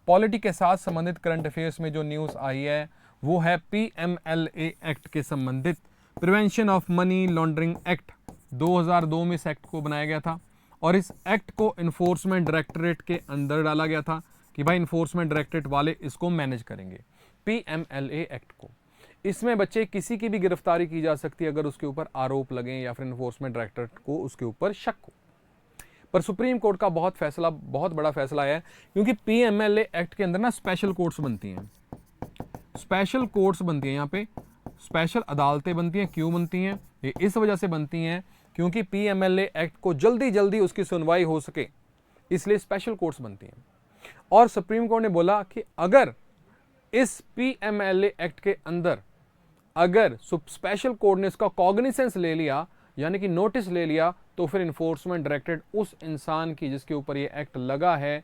पॉलिटी के साथ संबंधित करंट अफेयर्स में जो न्यूज़ आई है वो है PMLA एक्ट के संबंधित, prevention of money laundering act. 2002 में इस एक्ट को बनाया गया था और इस एक्ट को इन्फोर्समेंट डायरेक्टरेट के अंदर डाला गया था कि भाई इन्फोर्समेंट डायरेक्टरेट वाले इसको मैनेज करेंगे, PMLA एक्ट को। इसमें बच्चे किसी की भी गिरफ्तारी की जा सकती है अगर उसके ऊपर आरोप लगे या फिर इन्फोर्समेंट डायरेक्टरेट को उसके ऊपर शक हो। पर सुप्रीम कोर्ट का बहुत बड़ा फैसला है, क्योंकि PMLA एक्ट के अंदर ना स्पेशल कोर्ट्स बनती हैं। स्पेशल कोर्ट्स बनती हैं, यहाँ पे स्पेशल अदालतें बनती हैं। क्यों बनती हैं? ये इस वजह से बनती हैं क्योंकि PMLA एक्ट को जल्दी जल्दी उसकी सुनवाई हो सके, इसलिए स्पेशल कोर्ट्स बनती हैं। और सुप्रीम कोर्ट ने बोला कि अगर इस PMLA एक्ट के अंदर अगर स्पेशल कोर्ट ने इसका कॉग्निसेंस ले लिया, यानी कि नोटिस ले लिया, तो फिर इन्फोर्समेंट डायरेक्टरेट उस इंसान की जिसके ऊपर ये एक्ट लगा है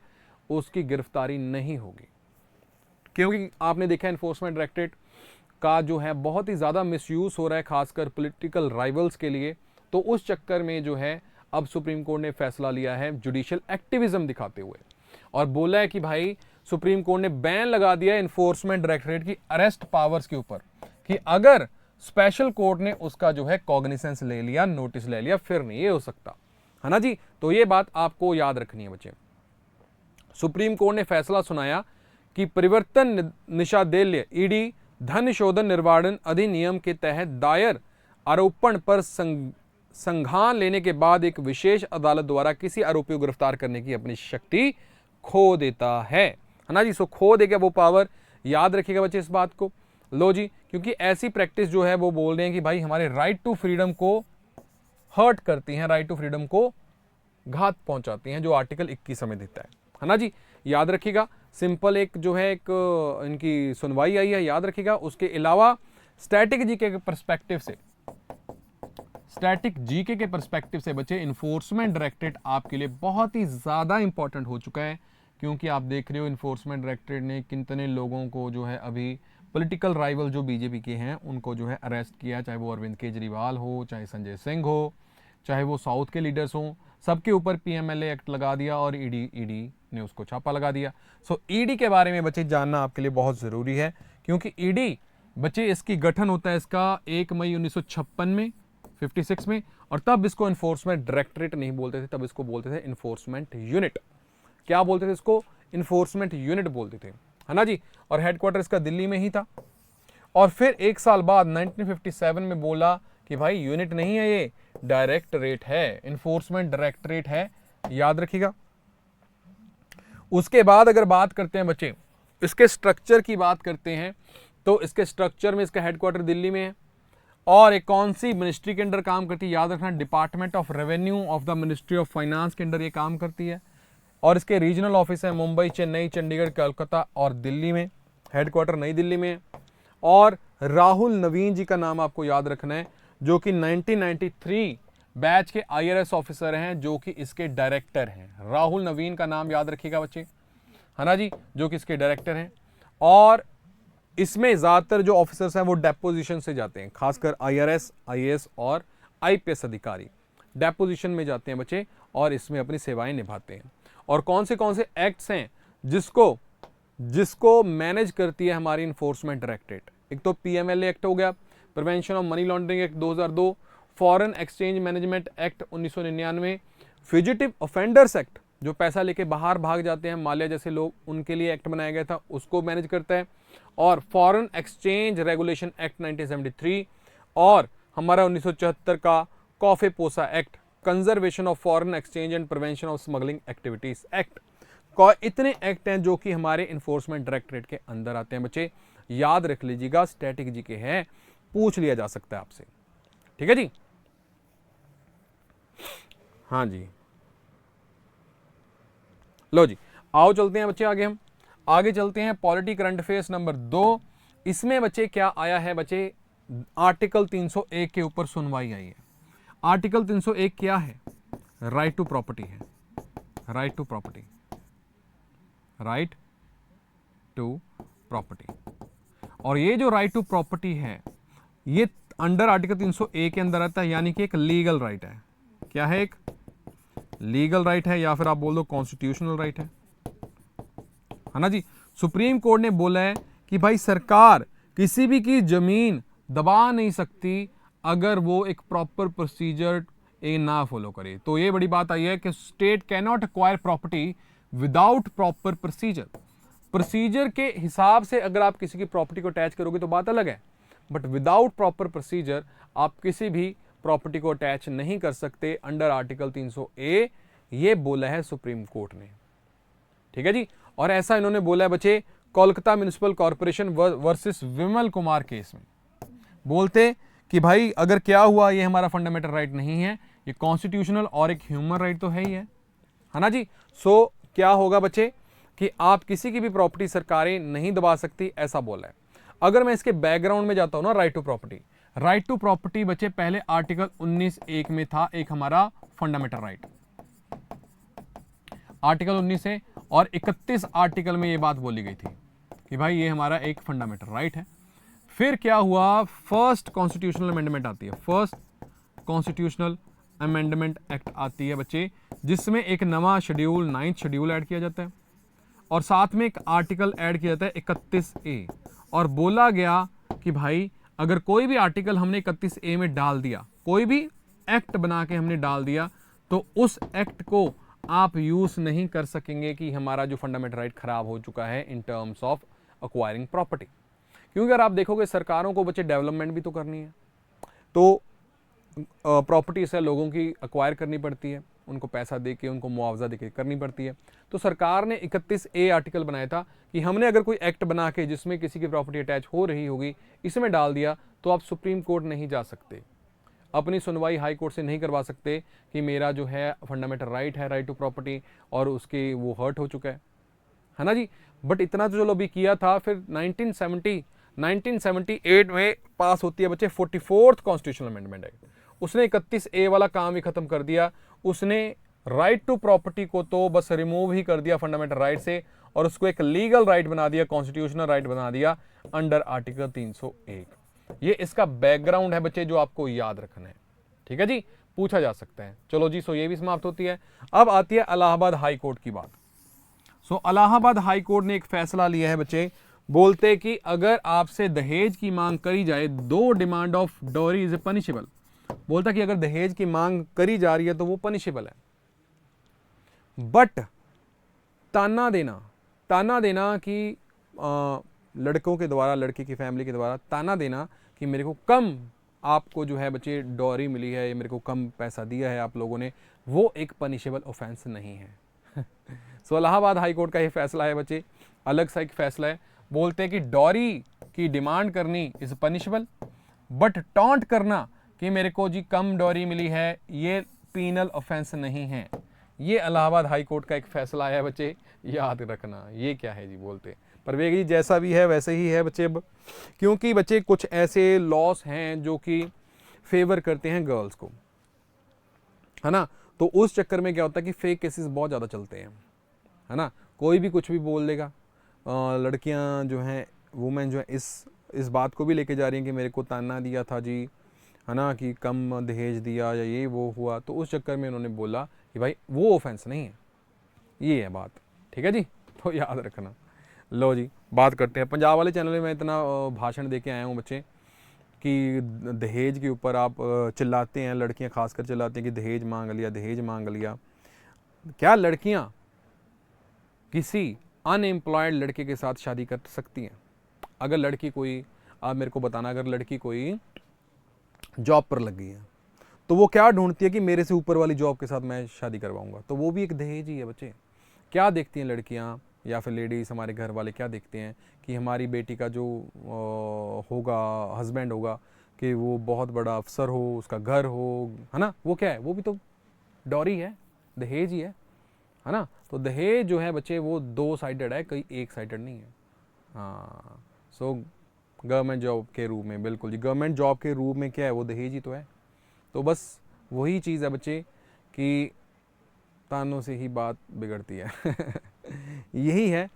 उसकी गिरफ्तारी नहीं होगी। क्योंकि आपने देखा इन्फोर्समेंट डायरेक्टरेट का जो है बहुत ही ज़्यादा मिसयूज़ हो रहा है, खासकर पॉलिटिकल राइवल्स के लिए। तो उस चक्कर में जो है अब सुप्रीम कोर्ट ने फैसला लिया है जुडिशियल एक्टिविज्म दिखाते हुए, और बोला है कि भाई सुप्रीम कोर्ट ने बैन लगा दिया इन्फोर्समेंट डायरेक्टरेट की अरेस्ट पावर्स के ऊपर, कि अगर स्पेशल कोर्ट ने उसका जो है कॉग्निसेंस ले लिया, नोटिस ले लिया, फिर नहीं ये हो सकता, है ना जी। तो ये बात आपको याद रखनी है बच्चे। सुप्रीम कोर्ट ने फैसला सुनाया कि परिवर्तन निषेधालय ईडी धन शोधन निर्वारण अधिनियम के तहत दायर आरोपण पर संज्ञान लेने के बाद एक विशेष अदालत द्वारा किसी आरोपी को गिरफ्तार करने की अपनी शक्ति खो देता है ना जी। सो खो देगा वो पावर, याद रखिएगा बच्चे इस बात को। लो जी, क्योंकि ऐसी प्रैक्टिस जो है वो बोल रहे हैं कि भाई हमारे राइट टू फ्रीडम को हर्ट करती हैं, राइट टू फ्रीडम को घात पहुंचाती हैं, जो आर्टिकल 21 में देता है ना जी। याद रखिएगा, सिंपल एक जो है एक इनकी सुनवाई आई है, याद रखिएगा। उसके अलावा स्टैटिक जीके के पर्सपेक्टिव से, स्टैटिक जीके के पर्सपेक्टिव से बच्चे इन्फोर्समेंट डायरेक्टरेट आपके लिए बहुत ही ज़्यादा इंपॉर्टेंट हो चुका है, क्योंकि आप देख रहे हो इन्फोर्समेंट डायरेक्टरेट ने कितने लोगों को जो है अभी पॉलिटिकल राइवल जो बीजेपी के हैं उनको जो है अरेस्ट किया, चाहे वो अरविंद केजरीवाल हो, चाहे संजय सिंह हो, चाहे वो साउथ के लीडर्स हों, सबके ऊपर PMLA एक्ट लगा दिया और ईडी ने उसको छापा लगा दिया। सो ईडी के बारे में बच्चे जानना आपके लिए बहुत ज़रूरी है, क्योंकि ईडी बच्चे इसकी गठन होता है इसका 1 मई 1956 में, 56 में, और तब इसको इन्फोर्समेंट डायरेक्टरेट नहीं बोलते थे, तब इसको बोलते थे इन्फोर्समेंट यूनिट। क्या बोलते थे इसको? इन्फोर्समेंट यूनिट बोलते थे, है ना जी। और हेडक्वार्टर इसका दिल्ली में ही था। और फिर एक साल बाद 1957 में बोला कि भाई यूनिट नहीं है, ये डायरेक्टरेट है, इन्फोर्समेंट डायरेक्टरेट है, याद रखिएगा। उसके बाद अगर बात करते हैं बच्चे इसके स्ट्रक्चर की बात करते हैं, तो इसके स्ट्रक्चर में इसका हेडक्वार्टर दिल्ली में है। और एक कौन सी मिनिस्ट्री के अंदर काम करती है? याद रखना, department of revenue of the ministry of finance के अंदर ये काम करती है। और इसके रीजनल ऑफिस है मुंबई, चेन्नई, चंडीगढ़, कोलकाता और दिल्ली में। हेडक्वार्टर नई दिल्ली में। और राहुल नवीन जी का नाम आपको याद रखना है, जो कि 1993 बैच के IRS ऑफिसर हैं, जो कि इसके डायरेक्टर हैं। राहुल नवीन का नाम याद रखिएगा बच्चे, है ना जी, जो कि इसके डायरेक्टर हैं। और इसमें ज़्यादातर जो ऑफिसर्स हैं वो डेपोजिशन से जाते हैं, खासकर IRS, IAS और IPS अधिकारी डेपोजिशन में जाते हैं बच्चे और इसमें अपनी सेवाएं निभाते हैं। और कौन से एक्ट्स हैं जिसको मैनेज करती है हमारी इन्फोर्समेंट डायरेक्टरेट? एक तो PMLA एक्ट हो गया, prevention of money laundering act 2002, foreign exchange management act 1999, fugitive offenders act, जो पैसा लेके बाहर भाग जाते हैं माल्या जैसे लोग, उनके लिए एक्ट बनाया गया था, उसको मैनेज करता है, और फॉरेन एक्सचेंज रेगुलेशन एक्ट 1973, और हमारा 1974 का कॉफे पोसा act, conservation of foreign exchange and prevention of smuggling activities act. इतने एक्ट हैं जो कि हमारे इन्फोर्समेंट डायरेक्टरेट के अंदर आते हैं बच्चे, याद रख लीजिएगा, स्टैटिक जी के हैं, पूछ लिया जा सकता है आपसे। ठीक है जी, हाँ जी, लो जी, आओ चलते हैं बच्चे आगे, हम आगे चलते हैं। पॉलिटी करंट अफेयर्स नंबर 2, इसमें बच्चे क्या आया है बच्चे, आर्टिकल 301 के ऊपर सुनवाई आई है। आर्टिकल 301 क्या है? राइट टू प्रॉपर्टी है, right to property, right to property. और ये जो राइट टू प्रॉपर्टी है ये अंडर आर्टिकल 301 के अंदर आता है, यानी कि एक लीगल राइट है। क्या है? एक लीगल राइट है, या फिर आप बोल दो कॉन्स्टिट्यूशनल राइट है ना जी। सुप्रीम कोर्ट ने बोला है कि भाई सरकार किसी भी की जमीन दबा नहीं सकती अगर वो एक प्रॉपर प्रोसीजर ना फॉलो करे। तो ये बड़ी बात आई है कि state can not acquire property without proper procedure. Procedure के हिसाब से अगर आप किसी की प्रॉपर्टी को अटैच करोगे तो बात अलग है, बट विदाउट प्रॉपर प्रोसीजर आप किसी भी प्रॉपर्टी को अटैच नहीं कर सकते अंडर आर्टिकल 300A, ये बोला है सुप्रीम कोर्ट ने। ठीक है जी, और ऐसा इन्होंने बोला है बच्चे Kolkata municipal corporation versus Vimal Kumar case में। बोलते कि भाई अगर क्या हुआ, ये हमारा फंडामेंटल राइट नहीं है, ये कॉन्स्टिट्यूशनल और एक ह्यूमन राइट तो है ही है ना जी। सो क्या होगा बच्चे कि आप किसी की भी प्रॉपर्टी सरकारें नहीं दबा सकती, ऐसा बोला है। अगर मैं इसके बैकग्राउंड में जाता हूं ना, राइट टू प्रॉपर्टी बच्चे पहले आर्टिकल 19(1) में था एक हमारा फंडामेंटल राइट, आर्टिकल 19 है, और 31 आर्टिकल में ये बात बोली गई थी कि भाई ये हमारा एक फंडामेंटल राइट है। फिर क्या हुआ, फर्स्ट कॉन्स्टिट्यूशनल अमेंडमेंट आती है, फर्स्ट कॉन्स्टिट्यूशनल अमेंडमेंट एक्ट आती है बच्चे, जिसमें एक नवा शेड्यूल 9th शेड्यूल ऐड किया जाता है और साथ में एक आर्टिकल ऐड किया जाता है 31A, और बोला गया कि भाई अगर कोई भी आर्टिकल हमने 31A में डाल दिया, कोई भी एक्ट बना के हमने डाल दिया, तो उस एक्ट को आप यूज नहीं कर सकेंगे कि हमारा जो फंडामेंटल राइट खराब हो चुका है in terms of acquiring property. क्योंकि अगर आप देखोगे सरकारों को बच्चे डेवलपमेंट भी तो करनी है, तो प्रॉपर्टी से लोगों की एक्वायर करनी पड़ती है, उनको पैसा देके, उनको मुआवजा देके करनी पड़ती है। तो सरकार ने 31A आर्टिकल बनाया था कि हमने अगर कोई एक्ट बना के जिसमें किसी की प्रॉपर्टी अटैच हो रही होगी, इसमें डाल दिया, तो आप सुप्रीम कोर्ट नहीं जा सकते, अपनी सुनवाई हाई कोर्ट से नहीं करवा सकते कि मेरा जो है फंडामेंटल राइट है, राइट टू प्रॉपर्टी, और उसके वो हर्ट हो चुका है ना जी। बट इतना तो चलो अभी किया था। फिर 1978 में पास होती है बच्चे 44th कॉन्स्टिट्यूशनल अमेंडमेंट एक्ट, उसने 31A वाला काम ही खत्म कर दिया। उसने राइट टू प्रॉपर्टी को तो बस रिमूव ही कर दिया फंडामेंटल राइट से, और उसको एक लीगल राइट बना दिया, कॉन्स्टिट्यूशनल राइट बना दिया अंडर आर्टिकल 301। ये इसका बैकग्राउंड है बच्चे जो आपको याद रखना है। ठीक है जी, पूछा जा सकता है। चलो जी, सो ये भी समाप्त होती है। अब आती है इलाहाबाद हाई कोर्ट की बात। सो इलाहाबाद हाई कोर्ट ने एक फैसला लिया है बच्चे, बोलते कि अगर आपसे दहेज की मांग करी जाए, दो demand of dowry is a punishable. बोलता कि अगर दहेज की मांग करी जा रही है तो वो पनिशेबल है, बट ताना देना कि लड़कों के द्वारा, लड़की की फैमिली के द्वारा ताना देना कि मेरे को कम आपको जो है बच्चे डॉरी मिली है, मेरे को कम पैसा दिया है आप लोगों ने, वो एक पनिशेबल ऑफेंस नहीं है। सो इलाहाबाद हाई कोर्ट का ये फैसला है बच्चे, अलग सा एक फैसला है। बोलते हैं कि डॉरी की डिमांड करनी इज पनिशेबल, बट टॉन्ट करना कि मेरे को जी कम डॉरी मिली है, ये पीनल ऑफेंस नहीं है। ये इलाहाबाद हाई कोर्ट का एक फैसला है बच्चे, याद रखना। ये क्या है जी, बोलते परवेज जी जैसा भी है वैसे ही है बच्चे। अब क्योंकि बच्चे कुछ ऐसे लॉस हैं जो कि फेवर करते हैं गर्ल्स को, है ना, तो उस चक्कर में क्या होता है कि फेक केसेस बहुत ज़्यादा चलते हैं, है ना। कोई भी कुछ भी बोल देगा, लड़कियां जो हैं, वुमेन जो है इस बात को भी लेके जा रही हैं कि मेरे को ताना दिया था जी, है ना, कि कम दहेज दिया या ये वो हुआ, तो उस चक्कर में उन्होंने बोला कि भाई वो ऑफेंस नहीं है, ये है बात। ठीक है जी, तो याद रखना। लो जी, बात करते हैं पंजाब वाले चैनल में। मैं इतना भाषण दे के आया हूँ बच्चे कि दहेज के ऊपर आप चिल्लाते हैं, लड़कियां खासकर चिल्लाती हैं कि दहेज मांग लिया, दहेज मांग लिया। क्या लड़कियां किसी अनएम्प्लॉयड लड़के के साथ शादी कर सकती हैं? अगर लड़की कोई, आप मेरे को बताना, अगर लड़की कोई जॉब पर लग गई है तो वो क्या ढूंढती है कि मेरे से ऊपर वाली जॉब के साथ मैं शादी करवाऊंगा, तो वो भी एक दहेज ही है बच्चे। क्या देखती हैं लड़कियां या फिर लेडीज़, हमारे घर वाले क्या देखते हैं कि हमारी बेटी का जो होगा हस्बैंड होगा कि वो बहुत बड़ा अफसर हो, उसका घर हो, है ना, वो क्या है, वो भी तो डॉरी है, दहेज ही है ना। तो दहेज जो है बच्चे वो 2 साइडेड है, कहीं एक साइडेड नहीं है। हाँ, सो गवर्नमेंट जॉब के रूप में, बिल्कुल जी, गवर्नमेंट जॉब के रूप में क्या है, वो दहेज ही तो है। तो बस वही चीज़ है बच्चे कि तानों से ही बात बिगड़ती है यही है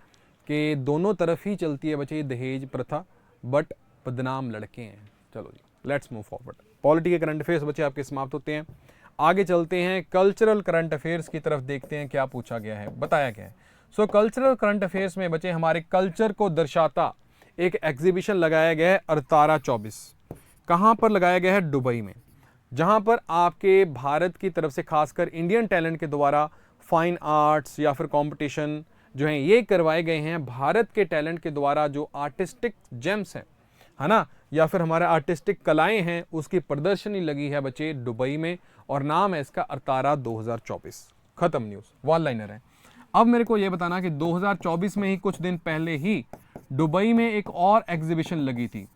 कि दोनों तरफ ही चलती है बच्चे दहेज प्रथा, बट बदनाम लड़के हैं। चलो जी, लेट्स मूव फॉरवर्ड। पॉलिटी के करंट अफेयर्स बच्चे आपके समाप्त होते हैं। आगे चलते हैं कल्चरल करंट अफेयर्स की तरफ, देखते हैं क्या पूछा गया है, बताया गया है। सो कल्चरल करंट अफेयर्स में बच्चे हमारे कल्चर को दर्शाता एक एग्जीबिशन लगाया गया है अरतारा 24। कहाँ पर लगाया गया है? दुबई में, जहाँ पर आपके भारत की तरफ से खासकर इंडियन टैलेंट के द्वारा फाइन आर्ट्स या फिर कंपटीशन जो हैं ये करवाए गए हैं। भारत के टैलेंट के द्वारा जो आर्टिस्टिक जेम्स हैं, है ना, या फिर हमारे आर्टिस्टिक कलाएं हैं, उसकी प्रदर्शनी लगी है बच्चे दुबई में, और नाम है इसका अरतारा 2024। खत्म न्यूज़, वन लाइनर है। अब मेरे को ये बताना कि 2024 में ही कुछ दिन पहले ही दुबई में एक और एग्जीबिशन लगी थी,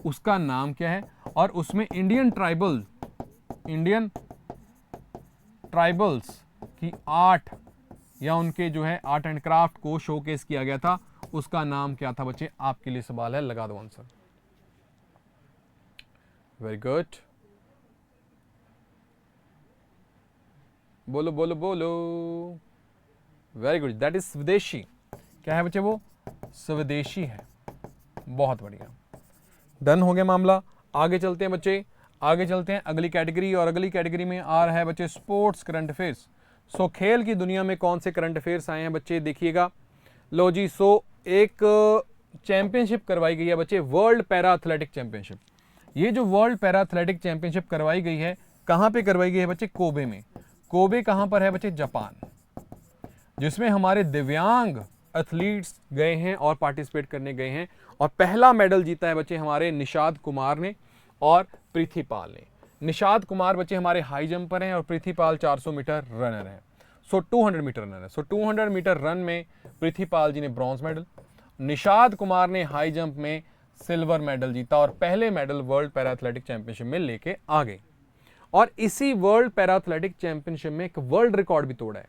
उसका नाम क्या है, और उसमें इंडियन ट्राइबल्स की आर्ट या उनके जो है आर्ट एंड क्राफ्ट को शोकेस किया गया था, उसका नाम क्या था बच्चे? आपके लिए सवाल है, लगा दो आंसर। वेरी गुड, बोलो बोलो बोलो। वेरी गुड, दैट इज स्वदेशी। क्या है बच्चे? वो स्वदेशी है। बहुत बढ़िया, डन हो गया मामला। आगे चलते हैं बच्चे, आगे चलते हैं अगली कैटेगरी, और अगली कैटेगरी में आ रहा है बच्चे स्पोर्ट्स करंट अफेयर्स। सो खेल की दुनिया में कौन से करंट अफेयर्स आए हैं बच्चे, देखिएगा। लो जी, सो एक चैंपियनशिप करवाई गई है बच्चे, वर्ल्ड पैरा एथलेटिक चैंपियनशिप। ये जो वर्ल्ड पैरा एथलेटिक चैंपियनशिप करवाई गई है, कहाँ पे करवाई गई है बच्चे? कोबे में। कोबे कहाँ पर है बच्चे? जापान, जिसमें हमारे दिव्यांग एथलीट्स गए हैं और पार्टिसिपेट करने गए हैं, और पहला मेडल जीता है बच्चे हमारे निषाद कुमार ने और पृथ्वीपाल ने। निषाद कुमार बच्चे हमारे हाई जंपर हैं और पृथ्वीपाल 400 मीटर रनर हैं। सो 200 मीटर रनर है। सो 200 मीटर रन में पृथ्वीपाल जी ने ब्रॉन्ज मेडल, निषाद कुमार ने हाई जंप में सिल्वर मेडल जीता और पहले medal world para athletic championship में लेके आ गए। और इसी वर्ल्ड पैरा एथलेटिक चैंपियनशिप में एक वर्ल्ड रिकॉर्ड भी तोड़ा है।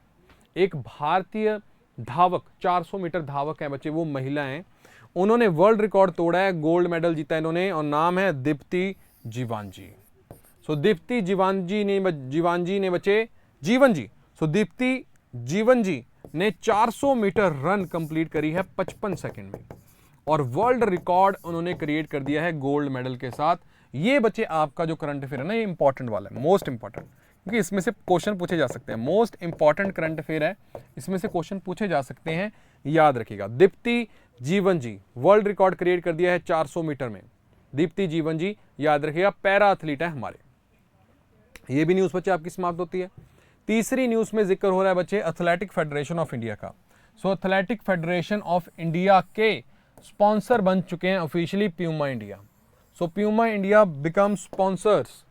एक भारतीय धावक, 400 मीटर धावक है बच्चे, वो महिला हैं, उन्होंने वर्ल्ड रिकॉर्ड तोड़ा है, गोल्ड मेडल जीता इन्होंने, और नाम है दीप्ति जीवांजी। सो दीप्ति जीवांजी ने बच्चे जीवन जी ने 400 मीटर रन कंप्लीट करी है 55 सेकंड में, और वर्ल्ड रिकॉर्ड उन्होंने क्रिएट कर दिया है गोल्ड मेडल के साथ। ये बच्चे आपका जो करंट अफेयर है ना, ये इंपॉर्टेंट वाला है, मोस्ट इंपॉर्टेंट, क्योंकि इसमें से क्वेश्चन पूछे जा सकते हैं। मोस्ट इंपॉर्टेंट करंट अफेयर है, इसमें से क्वेश्चन पूछे जा सकते हैं, याद रखिएगा। दीप्ति जीवन जी वर्ल्ड रिकॉर्ड क्रिएट कर दिया है 400 मीटर में। दीप्ति जीवन जी, याद रखिएगा, पैरा एथलीट है हमारे। ये भी न्यूज बच्चे आपकी समाप्त होती है। तीसरी न्यूज में जिक्र हो रहा है बच्चे एथलेटिक फेडरेशन ऑफ इंडिया का। सो एथलेटिक फेडरेशन ऑफ इंडिया के स्पॉन्सर बन चुके हैं ऑफिशियली प्यूमा इंडिया। सो प्यूमा इंडिया बिकम स्पॉन्सर्स,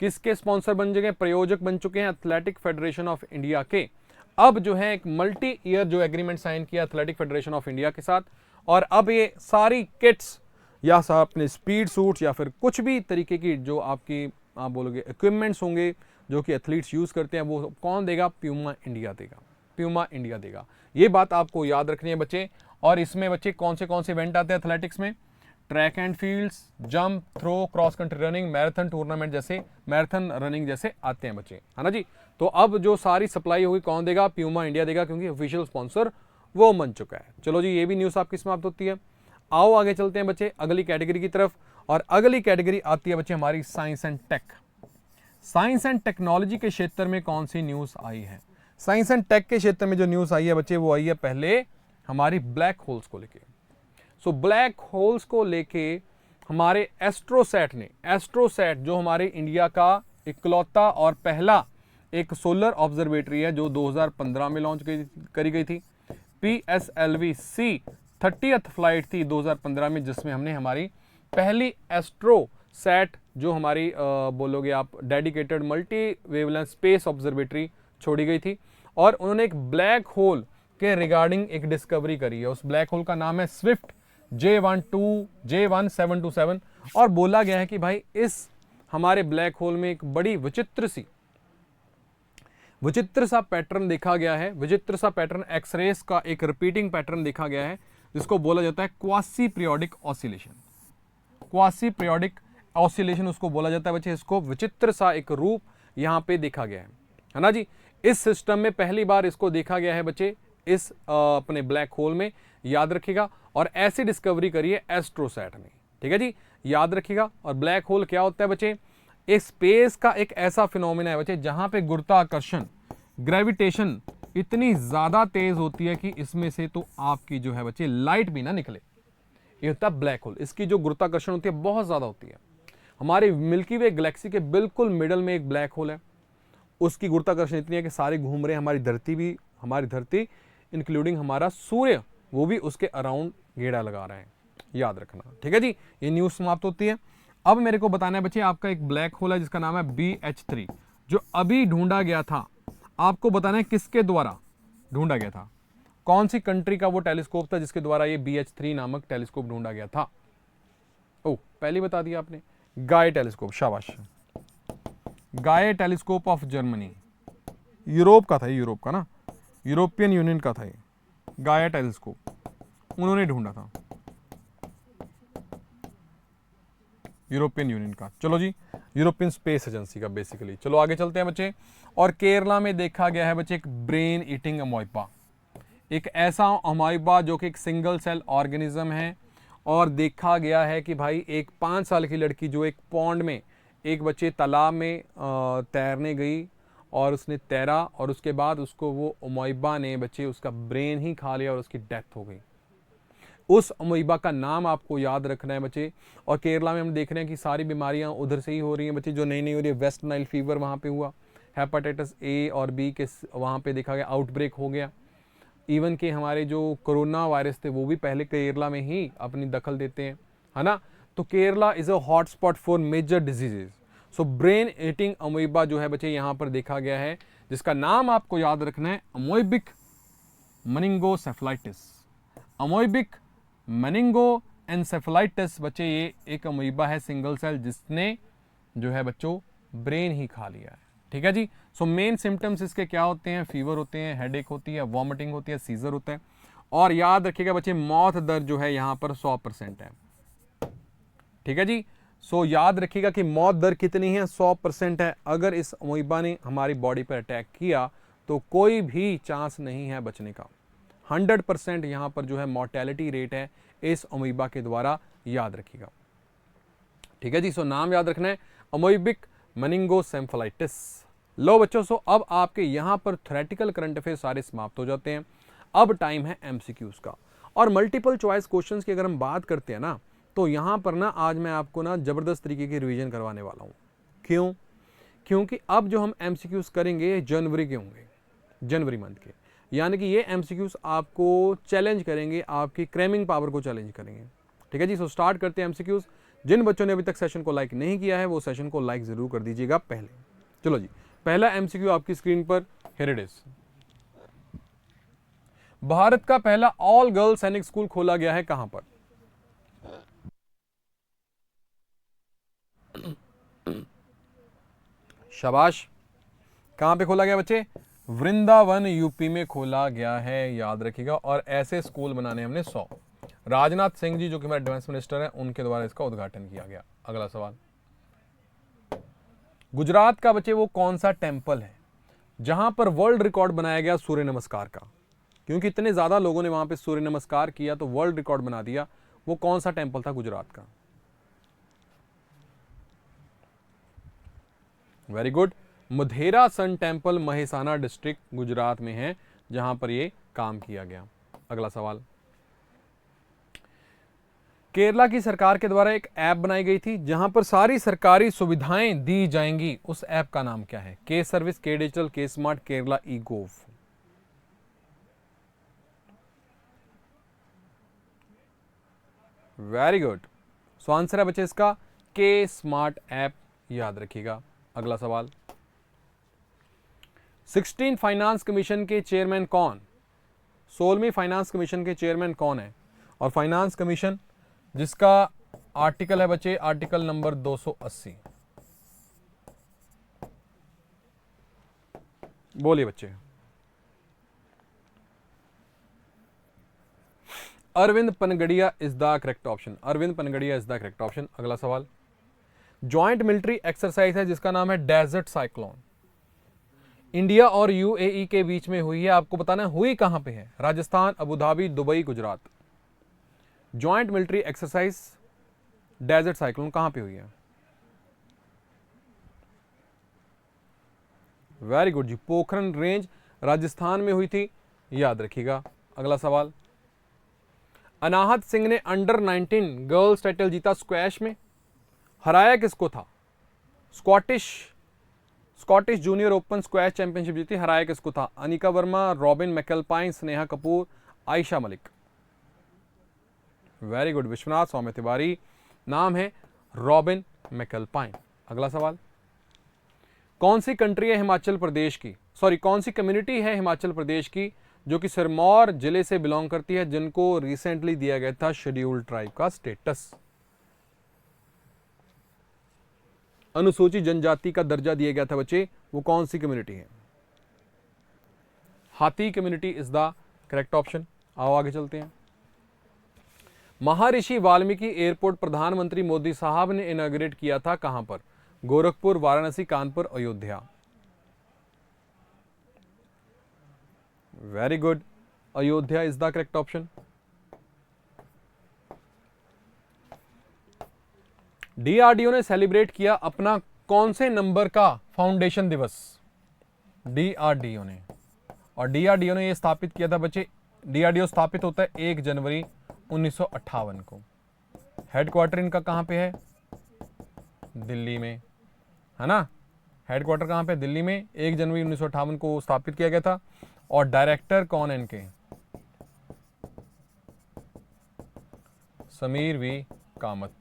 किसके स्पॉन्सर बन चुके हैं? प्रयोजक बन चुके हैं एथलेटिक फेडरेशन ऑफ इंडिया के। अब जो है एक मल्टी ईयर जो एग्रीमेंट साइन किया एथलेटिक फेडरेशन ऑफ इंडिया के साथ, और अब ये सारी किट्स या अपने स्पीड सूट्स या फिर कुछ भी तरीके की जो आपकी आप बोलोगे इक्विपमेंट्स होंगे जो कि एथलीट्स यूज करते हैं, वो कौन देगा? प्यूमा इंडिया देगा। प्यूमा इंडिया देगा, ये बात आपको याद रखनी है बच्चे। और इसमें बच्चे कौन से इवेंट आते हैं एथलेटिक्स में? Track and fields, jump, throw, cross country running, marathon tournament जैसे, मैराथन रनिंग जैसे आते हैं बच्चे, है ना जी। तो अब जो सारी सप्लाई होगी कौन देगा? प्यूमा इंडिया देगा, क्योंकि ऑफिशियल स्पॉन्सर वो बन चुका है। चलो जी, ये भी न्यूज़ आपकी समाप्त होती है। आओ आगे चलते हैं बच्चे अगली कैटेगरी की तरफ, और अगली कैटेगरी आती है बच्चे हमारी science and tech. Science and technology के क्षेत्र में कौन सी न्यूज़ आई है? साइंस एंड टेक के क्षेत्र में जो न्यूज़ आई है बच्चे, वो आई है पहले हमारी ब्लैक होल्स को लेके। सो ब्लैक होल्स को लेके हमारे एस्ट्रोसैट ने, एस्ट्रोसैट जो हमारे इंडिया का इकलौता और पहला एक सोलर ऑब्जर्वेटरी है, जो 2015 में लॉन्च करी गई थी। PSLV-C 30th फ्लाइट थी 2015 में, जिसमें हमने हमारी पहली एस्ट्रोसैट जो हमारी बोलोगे आप dedicated multi wavelength space observatory छोड़ी गई थी। और उन्होंने एक ब्लैक होल के रिगार्डिंग एक डिस्कवरी करी है। उस ब्लैक होल का नाम है स्विफ्ट J1727, और बोला गया है कि भाई इस हमारे ब्लैक होल में एक बड़ी विचित्र सा पैटर्न देखा गया है। विचित्र सा पैटर्न, एक्सरेस का एक रिपीटिंग पैटर्न देखा गया है, जिसको बोला जाता है quasi periodic oscillation. Quasi periodic oscillation उसको बोला जाता है बच्चे। इसको विचित्र सा एक रूप यहाँ पे देखा गया है ना जी। इस सिस्टम में पहली बार इसको देखा गया है बच्चे, इस अपने ब्लैक होल में, याद रखिएगा। और ऐसी डिस्कवरी करी है एस्ट्रोसैट ने, ठीक है जी, याद रखिएगा। और ब्लैक होल क्या होता है बच्चे? एक स्पेस का एक ऐसा फिनोमेना है बच्चे, जहां पे गुरुत्वाकर्षण, ग्रेविटेशन इतनी ज्यादा तेज होती है कि इसमें से तो आपकी जो है बच्चे लाइट भी ना निकले। ये होता है ब्लैक होल। इसकी जो गुरुत्वाकर्षण होती है बहुत ज्यादा होती है। हमारे मिल्की वे गैलेक्सी के बिल्कुल मिडल में एक ब्लैक होल है। उसकी गुरुत्वाकर्षण इतनी है कि सारे घूम रहे हैं, हमारी धरती इंक्लूडिंग हमारा सूर्य, वो भी उसके अराउंड घेरा लगा रहे हैं, याद रखना, ठीक है जी। ये न्यूज़ समाप्त होती है। अब मेरे को बताना है बच्चे, आपका एक ब्लैक होल है जिसका नाम है BH3, जो अभी ढूंढा गया था। आपको बताना है किसके द्वारा ढूंढा गया था, कौन सी कंट्री का वो टेलीस्कोप था जिसके द्वारा ये BH3 नामक टेलीस्कोप ढूंढा गया था। ओ, पहले बता दिया आपने, गाय टेलीस्कोप, शाबाश। गाय टेलीस्कोप ऑफ जर्मनी, यूरोप का था, यूरोप का ना, यूरोपियन यूनियन का था ये गाया टेलीस्कोप, उन्होंने ढूंढा था, यूरोपियन यूनियन का। चलो जी, यूरोपियन स्पेस एजेंसी का बेसिकली। चलो आगे चलते हैं बच्चे। और केरला में देखा गया है बच्चे एक ब्रेन ईटिंग अमोइबा, एक ऐसा अमोइबा जो कि एक सिंगल सेल ऑर्गेनिज्म है। और देखा गया है कि भाई एक 5 साल की लड़की जो एक पॉन्ड में, एक बच्चे तालाब में तैरने गई और उसने तैरा, और उसके बाद उसको वो अमोइबा ने बच्चे उसका ब्रेन ही खा लिया और उसकी डेथ हो गई। उस अमोइबा का नाम आपको याद रखना है बच्चे। और केरला में हम देख रहे हैं कि सारी बीमारियां उधर से ही हो रही हैं बच्चे, जो नई नई हो रही है। वेस्ट नाइल फीवर वहाँ पे हुआ, हेपेटाइटिस A और B के वहाँ पे देखा गया आउटब्रेक हो गया। इवन के हमारे जो कोरोना वायरस थे वो भी पहले केरला में ही अपनी दखल देते हैं, है ना। तो Kerala is a hotspot for major diseases. So brain eating amoeba जो है बच्चे यहाँ पर देखा गया है, जिसका नाम आपको याद रखना है अमोइबिक मेनिंगोसेफलाइटिस। अमोइबिक मेनिंगोएन्सेफलाइटिस बच्चे, ये एक अमोइबा है सिंगल सेल, जिसने जो है बच्चों ब्रेन ही खा लिया है, ठीक है जी। सो मेन सिम्टम्स इसके क्या होते हैं? फीवर होते हैं, हेडेक होती है, वॉमिटिंग होती है, सीजर होता है। और याद रखिएगा बच्चे, मौत दर जो है यहाँ पर 100% है, ठीक है जी। सो याद रखिएगा कि मौत दर कितनी है? 100% है। अगर इस अमोइबा ने हमारी बॉडी पर अटैक किया तो कोई भी चांस नहीं है बचने का। 100% यहाँ पर जो है मॉर्टेलिटी रेट है इस अमोइबा के द्वारा, याद रखिएगा, ठीक है जी। सो नाम याद रखना है अमोइबिक मेनिंगोसेफलाइटिस। लो बच्चों, सो अब आपके यहाँ पर थ्योरेटिकल करंट अफेयर सारे समाप्त हो जाते हैं। अब टाइम है MCQs का। और मल्टीपल चॉइस क्वेश्चंस की अगर हम बात करते हैं ना, तो यहाँ पर ना आज मैं आपको ना ज़बरदस्त तरीके की रिवीजन करवाने वाला हूँ। क्यों? क्योंकि अब जो हम MCQs करेंगे ये जनवरी के होंगे, जनवरी मंथ के। यानी कि ये MCQs आपको चैलेंज करेंगे, आपकी क्रैमिंग पावर को चैलेंज करेंगे, ठीक है जी। सो स्टार्ट करते हैं MCQs। जिन बच्चों ने अभी तक सेशन को लाइक नहीं किया है वो सेशन को लाइक ज़रूर कर दीजिएगा पहले। चलो जी, पहला MCQ आपकी स्क्रीन पर, हियर इट इज। भारत का पहला ऑल गर्ल सैनिक स्कूल खोला गया है कहां पर? शाबाश। कहां पे खोला गया बच्चे? वृंदावन यूपी में खोला गया है, याद रखिएगा। और ऐसे स्कूल बनाने हमने 100। राजनाथ सिंह जी जो कि हमारे डिफेंस मिनिस्टर हैं, उनके द्वारा इसका उद्घाटन किया गया। अगला सवाल, गुजरात का बच्चे वो कौन सा टेंपल है जहां पर वर्ल्ड रिकॉर्ड बनाया गया सूर्य नमस्कार का? क्योंकि इतने ज़्यादा लोगों ने वहाँ पे सूर्य नमस्कार किया तो वर्ल्ड रिकॉर्ड बना दिया। वो कौन सा टेम्पल था गुजरात का? Very good, Modhera sun temple Mehsana district Gujarat में है जहां पर ये काम किया गया। अगला सवाल, केरला की सरकार के द्वारा एक ऐप बनाई गई थी जहां पर सारी सरकारी सुविधाएं दी जाएंगी, उस ऐप का नाम क्या है? के service, K digital, K smart, Kerala e gov. Very good, so answer है बच्चे इसका के स्मार्ट ऐप, याद रखिएगा। अगला सवाल, 16 फाइनेंस कमीशन के चेयरमैन कौन? 16वीं फाइनेंस कमीशन के चेयरमैन कौन है? और फाइनेंस कमीशन जिसका आर्टिकल है बच्चे आर्टिकल नंबर 280, बोलिए बच्चे। Arvind Panagariya is the correct option, Arvind Panagariya is the correct option. अगला सवाल, जॉइंट मिलिट्री एक्सरसाइज है जिसका नाम है डेजर्ट साइक्लोन, इंडिया और यूएई के बीच में हुई है। आपको बताना है हुई कहां पे है? Rajasthan, Abu Dhabi, Dubai, Gujarat. Joint military exercise desert cyclone कहां पे हुई है? Very good ji, Pokhran range Rajasthan में हुई थी, याद रखिएगा। अगला सवाल, अनाहत सिंह ने अंडर 19 गर्ल्स टाइटल जीता स्क्वैश में, हराया किसको था? Scottish junior open squash championship जीती, हराया किसको था? Anika Verma, Robin McAlpine, Sneha Kapoor, Ayesha Malik. Very good, Vishwanath Swami Tiwari, नाम है रॉबिन मैकल्पाइन। अगला सवाल, कौन सी कंट्री है हिमाचल प्रदेश की, सॉरी कौन सी कम्युनिटी है हिमाचल प्रदेश की जो कि सिरमौर जिले से बिलोंग करती है, जिनको रिसेंटली दिया गया था शेड्यूल्ड ट्राइब का स्टेटस, अनुसूचित जनजाति का दर्जा दिया गया था बच्चे, वो कौन सी कम्युनिटी है? हाथी community is the correct option. आओ आगे चलते हैं। महर्षि वाल्मीकि एयरपोर्ट प्रधानमंत्री मोदी साहब ने इनॉग्रेट किया था कहां पर? Gorakhpur, Varanasi, Kanpur, Ayodhya. Very good, Ayodhya is the correct option. DRDO ने सेलिब्रेट किया अपना कौन से नंबर का फाउंडेशन दिवस? डीआरडीओ ने, और डीआरडीओ ने यह स्थापित किया था बच्चे, डीआरडीओ स्थापित होता है 1 जनवरी 1958 को। हेडक्वार्टर इनका कहां पे है? दिल्ली में, है ना। हेडक्वार्टर कहां पे? दिल्ली में। 1 जनवरी 1958 को स्थापित किया गया था। और डायरेक्टर कौन है इनके? समीर वी कामत।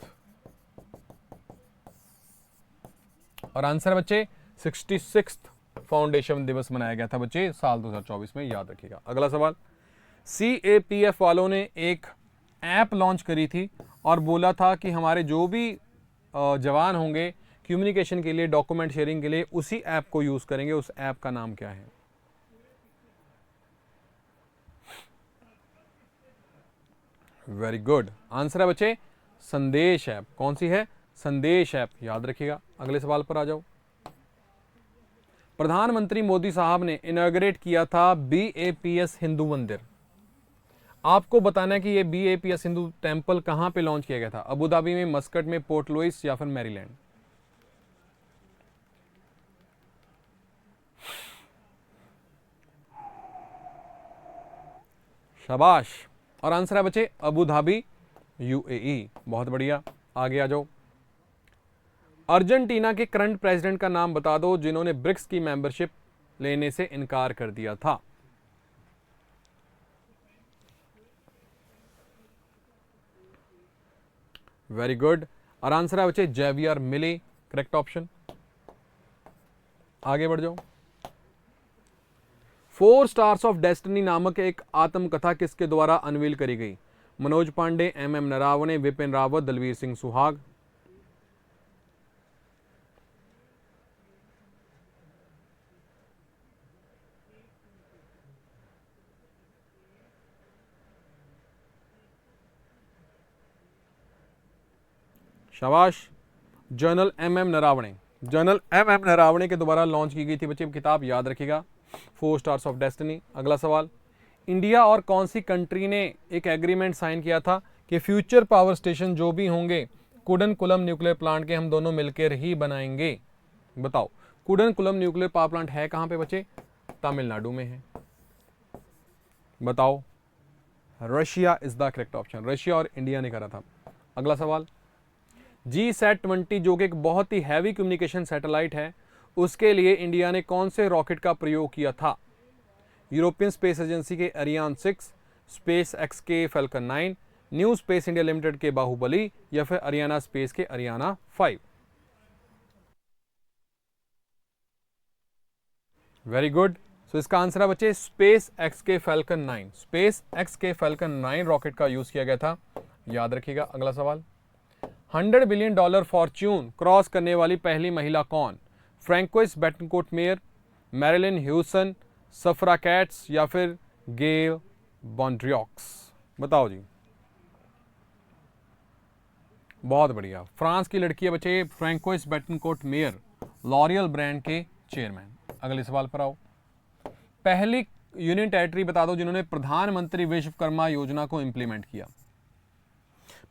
और आंसर बच्चे 66 फाउंडेशन दिवस मनाया गया था बच्चे साल 2024 में, याद रखिएगा। अगला सवाल, सीएपीएफ वालों ने एक ऐप लॉन्च करी थी और बोला था कि हमारे जो भी जवान होंगे कम्युनिकेशन के लिए, डॉक्यूमेंट शेयरिंग के लिए उसी ऐप को यूज करेंगे। उस ऐप का नाम क्या है? वेरी गुड, आंसर है बच्चे संदेश ऐप। कौन सी है? संदेश ऐप, याद रखिएगा। अगले सवाल पर आ जाओ। प्रधानमंत्री मोदी साहब ने इनॉग्रेट किया था बीएपीएस हिंदू मंदिर। आपको बताना है कि ये बीएपीएस हिंदू टेंपल कहां पे लॉन्च किया गया था? अबू धाबी में, मस्कट में, पोर्ट लुइस या फिर मैरीलैंड? शाबाश, और आंसर है बच्चे अबू धाबी, यूएई। बहुत बढ़िया, आगे आ जाओ। अर्जेंटीना के करंट प्रेसिडेंट का नाम बता दो जिन्होंने ब्रिक्स की मेंबरशिप लेने से इनकार कर दिया था। वेरी गुड, और आंसर है बच्चे जेवियर मिले, करेक्ट ऑप्शन। आगे बढ़ जाओ। 4 स्टार्स ऑफ डेस्टिनी नामक एक आत्मकथा किसके द्वारा अनवील करी गई? मनोज पांडे, एमएम नरावने, विपिन रावत, दलवीर सिंह सुहाग। शाबाश, journal MM Naravane, journal MM Naravane के द्वारा लॉन्च की गई थी बच्चे किताब, याद रखिएगा 4 स्टार्स ऑफ डेस्टिनी। अगला सवाल, इंडिया और कौन सी कंट्री ने एक एग्रीमेंट साइन किया था कि फ्यूचर पावर स्टेशन जो भी होंगे कुडनकुलम न्यूक्लियर प्लांट के हम दोनों मिलकर ही बनाएंगे? बताओ, कुडनकुलम न्यूक्लियर पावर प्लांट है कहां पे बच्चे? तमिलनाडु में है। बताओ, Russia is the correct option. Russia और इंडिया ने करा था। अगला सवाल, GSAT-20 जो कि एक बहुत ही हैवी कम्युनिकेशन सैटेलाइट है, उसके लिए इंडिया ने कौन से रॉकेट का प्रयोग किया था? यूरोपियन स्पेस एजेंसी के अरियान 6, स्पेस एक्स के Falcon 9, new space India limited के बाहुबली, या फिर अरियाना स्पेस के अरियाना 5? Very good. सो इसका आंसर है बच्चे स्पेस एक्स के फैल्कन 9। स्पेस एक्स के फैल्कन 9 रॉकेट का यूज किया गया था, याद रखिएगा। अगला सवाल, $100 बिलियन फॉर्च्यून क्रॉस करने वाली पहली महिला कौन? Francoise Bettencourt Meyers, Marilyn Hewson, Safra Catz, या फिर गेल बॉन्ड्रियॉक्स? बताओ जी। बहुत बढ़िया, फ्रांस की लड़की है बच्चे François Bettencourt mayor, L'Oréal brand के चेयरमैन। अगले सवाल पर आओ, पहली यूनियन टेरिटरी बता दो जिन्होंने प्रधानमंत्री विश्वकर्मा योजना को इंप्लीमेंट किया।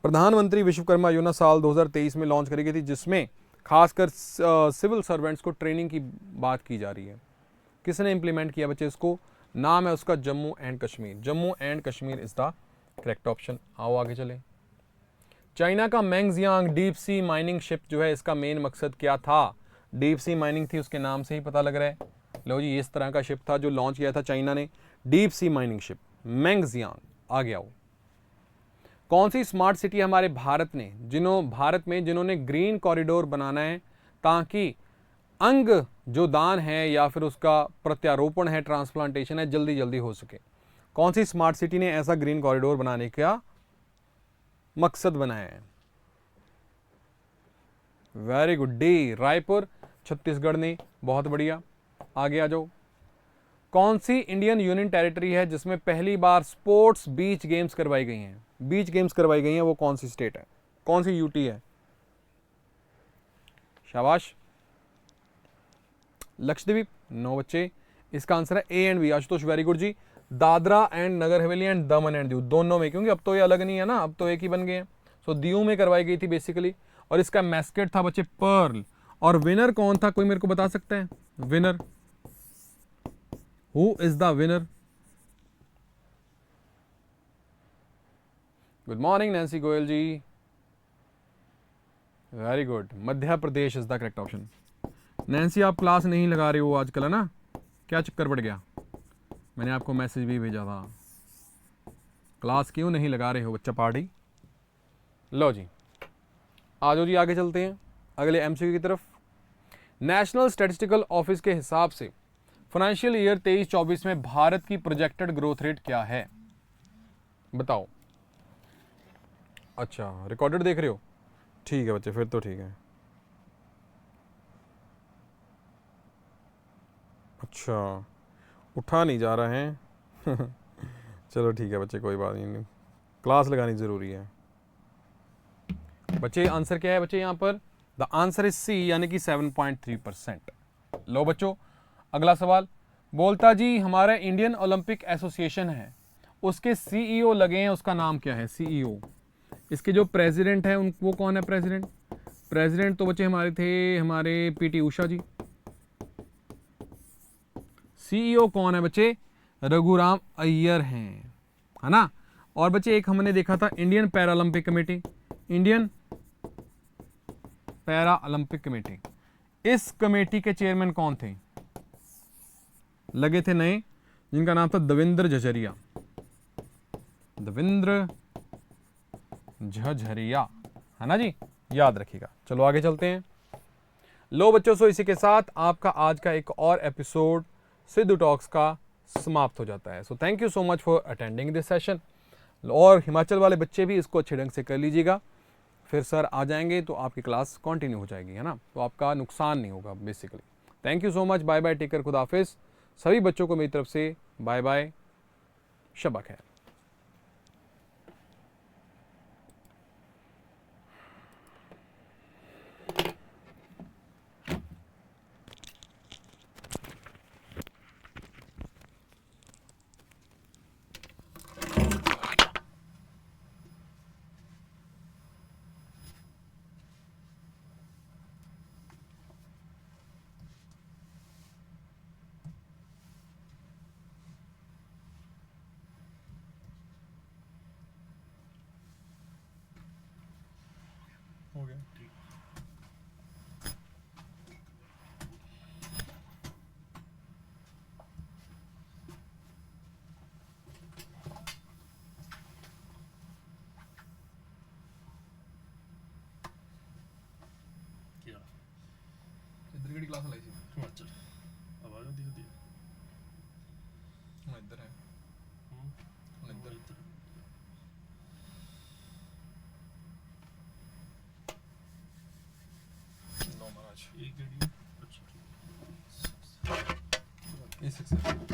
प्रधानमंत्री विश्वकर्मा योजना साल 2023 में लॉन्च करी गई थी, जिसमें खासकर सिविल सर्वेंट्स को ट्रेनिंग की बात की जा रही है। किसने इंप्लीमेंट किया बच्चे इसको? नाम है उसका Jammu and Kashmir. Jammu and Kashmir is the correct option. आओ आगे चले। चाइना का मैंगजियांग डीप सी माइनिंग शिप जो है, इसका मेन मकसद क्या था? डीप सी माइनिंग थी, उसके नाम से ही पता लग रहा है। लो जी, इस तरह का शिप था जो लॉन्च किया था चाइना ने, डीप सी माइनिंग शिप मैंगजियांग। आगे आओ, कौन सी स्मार्ट सिटी हमारे भारत में जिन्होंने ग्रीन कॉरिडोर बनाना है ताकि अंग जो दान है या फिर उसका प्रत्यारोपण है, ट्रांसप्लांटेशन है, जल्दी जल्दी हो सके? कौन सी स्मार्ट सिटी ने ऐसा ग्रीन कॉरिडोर बनाने का मकसद बनाया है? Very good, D Raipur, Chhattisgarh ने। बहुत बढ़िया, आगे आ जाओ। कौन सी इंडियन यूनियन टेरिटरी है जिसमें पहली बार स्पोर्ट्स बीच गेम्स करवाई गई हैं? बीच गेम्स करवाई गई हैं, वो कौन सी स्टेट है? कौन सी यूटी है? शाबाश। लक्षद्वीप? नो बच्चे, इसका आंसर है A and B. Ashutosh very good ji. Dadra and Nagar Haveli and Daman and Diu, दोनों में, क्योंकि अब तो ये अलग नहीं है ना, अब तो एक ही बन गए हैं। सो दीव में करवाई गई थी बेसिकली, और इसका मैस्केट था बच्चे पर्ल। और विनर कौन था, कोई मेरे को बता सकता है? Winner, who is the winner? Good morning Nancy Goyal ji, very good. Madhya Pradesh is the correct option. Nancy, आप क्लास नहीं लगा रहे हो आजकल, है ना? क्या चक्कर पड़ गया? मैंने आपको मैसेज भी भेजा था, क्लास क्यों नहीं लगा रहे हो बच्चा पार्टी? लो जी, आ जाओ जी, आगे चलते हैं अगले एमसीक्यू की तरफ। नेशनल स्टैटिस्टिकल ऑफिस के हिसाब से फाइनेंशियल ईयर 23-24 में भारत की प्रोजेक्टेड ग्रोथ रेट क्या है? बताओ। अच्छा, रिकॉर्डेड देख रहे हो? ठीक है बच्चे, फिर तो ठीक है। अच्छा, उठा नहीं जा रहा है चलो ठीक है बच्चे, कोई बात नहीं, क्लास लगानी ज़रूरी है। बच्चे आंसर क्या है बच्चे यहाँ पर? द आंसर इज सी, यानी कि 7.3%। लो बच्चों, अगला सवाल बोलता जी हमारा इंडियन ओलंपिक एसोसिएशन है, उसके सीईओ लगे हैं, उसका नाम क्या है? सीईओ, इसके जो प्रेसिडेंट है वो कौन है? प्रेसिडेंट तो बच्चे हमारे थे, हमारे पीटी उषा जी। सीईओ कौन है बच्चे? रघुराम अय्यर हैं, है ना? और बच्चे एक हमने देखा था Indian para Olympic committee, Indian para Olympic committee, इस कमेटी के चेयरमैन कौन थे? लगे थे नए, जिनका नाम था देवेंद्र झझरिया। देवेंद्र झझरिया, है ना जी, याद रखिएगा। चलो आगे चलते हैं। लो बच्चों, सो इसी के साथ आपका आज का एक और एपिसोड सिद्धू टॉक्स का समाप्त हो जाता है। So thank you so much for attending this session. और हिमाचल वाले बच्चे भी इसको अच्छे ढंग से कर लीजिएगा, फिर सर आ जाएंगे तो आपकी क्लास कंटिन्यू हो जाएगी, है ना? तो आपका नुकसान नहीं होगा basically. Thank you so much, bye bye, take care, खुदा हाफिज। सभी बच्चों को मेरी तरफ से बाय बाय, शब्बा खैर। गया। क्या इधर केड़ी क्लास लाई सी? हिमाचल आवाज होती होती है हुन इधर है, हुन इधर। नो महाराज एक गड़ी अच्छा ये 6 है।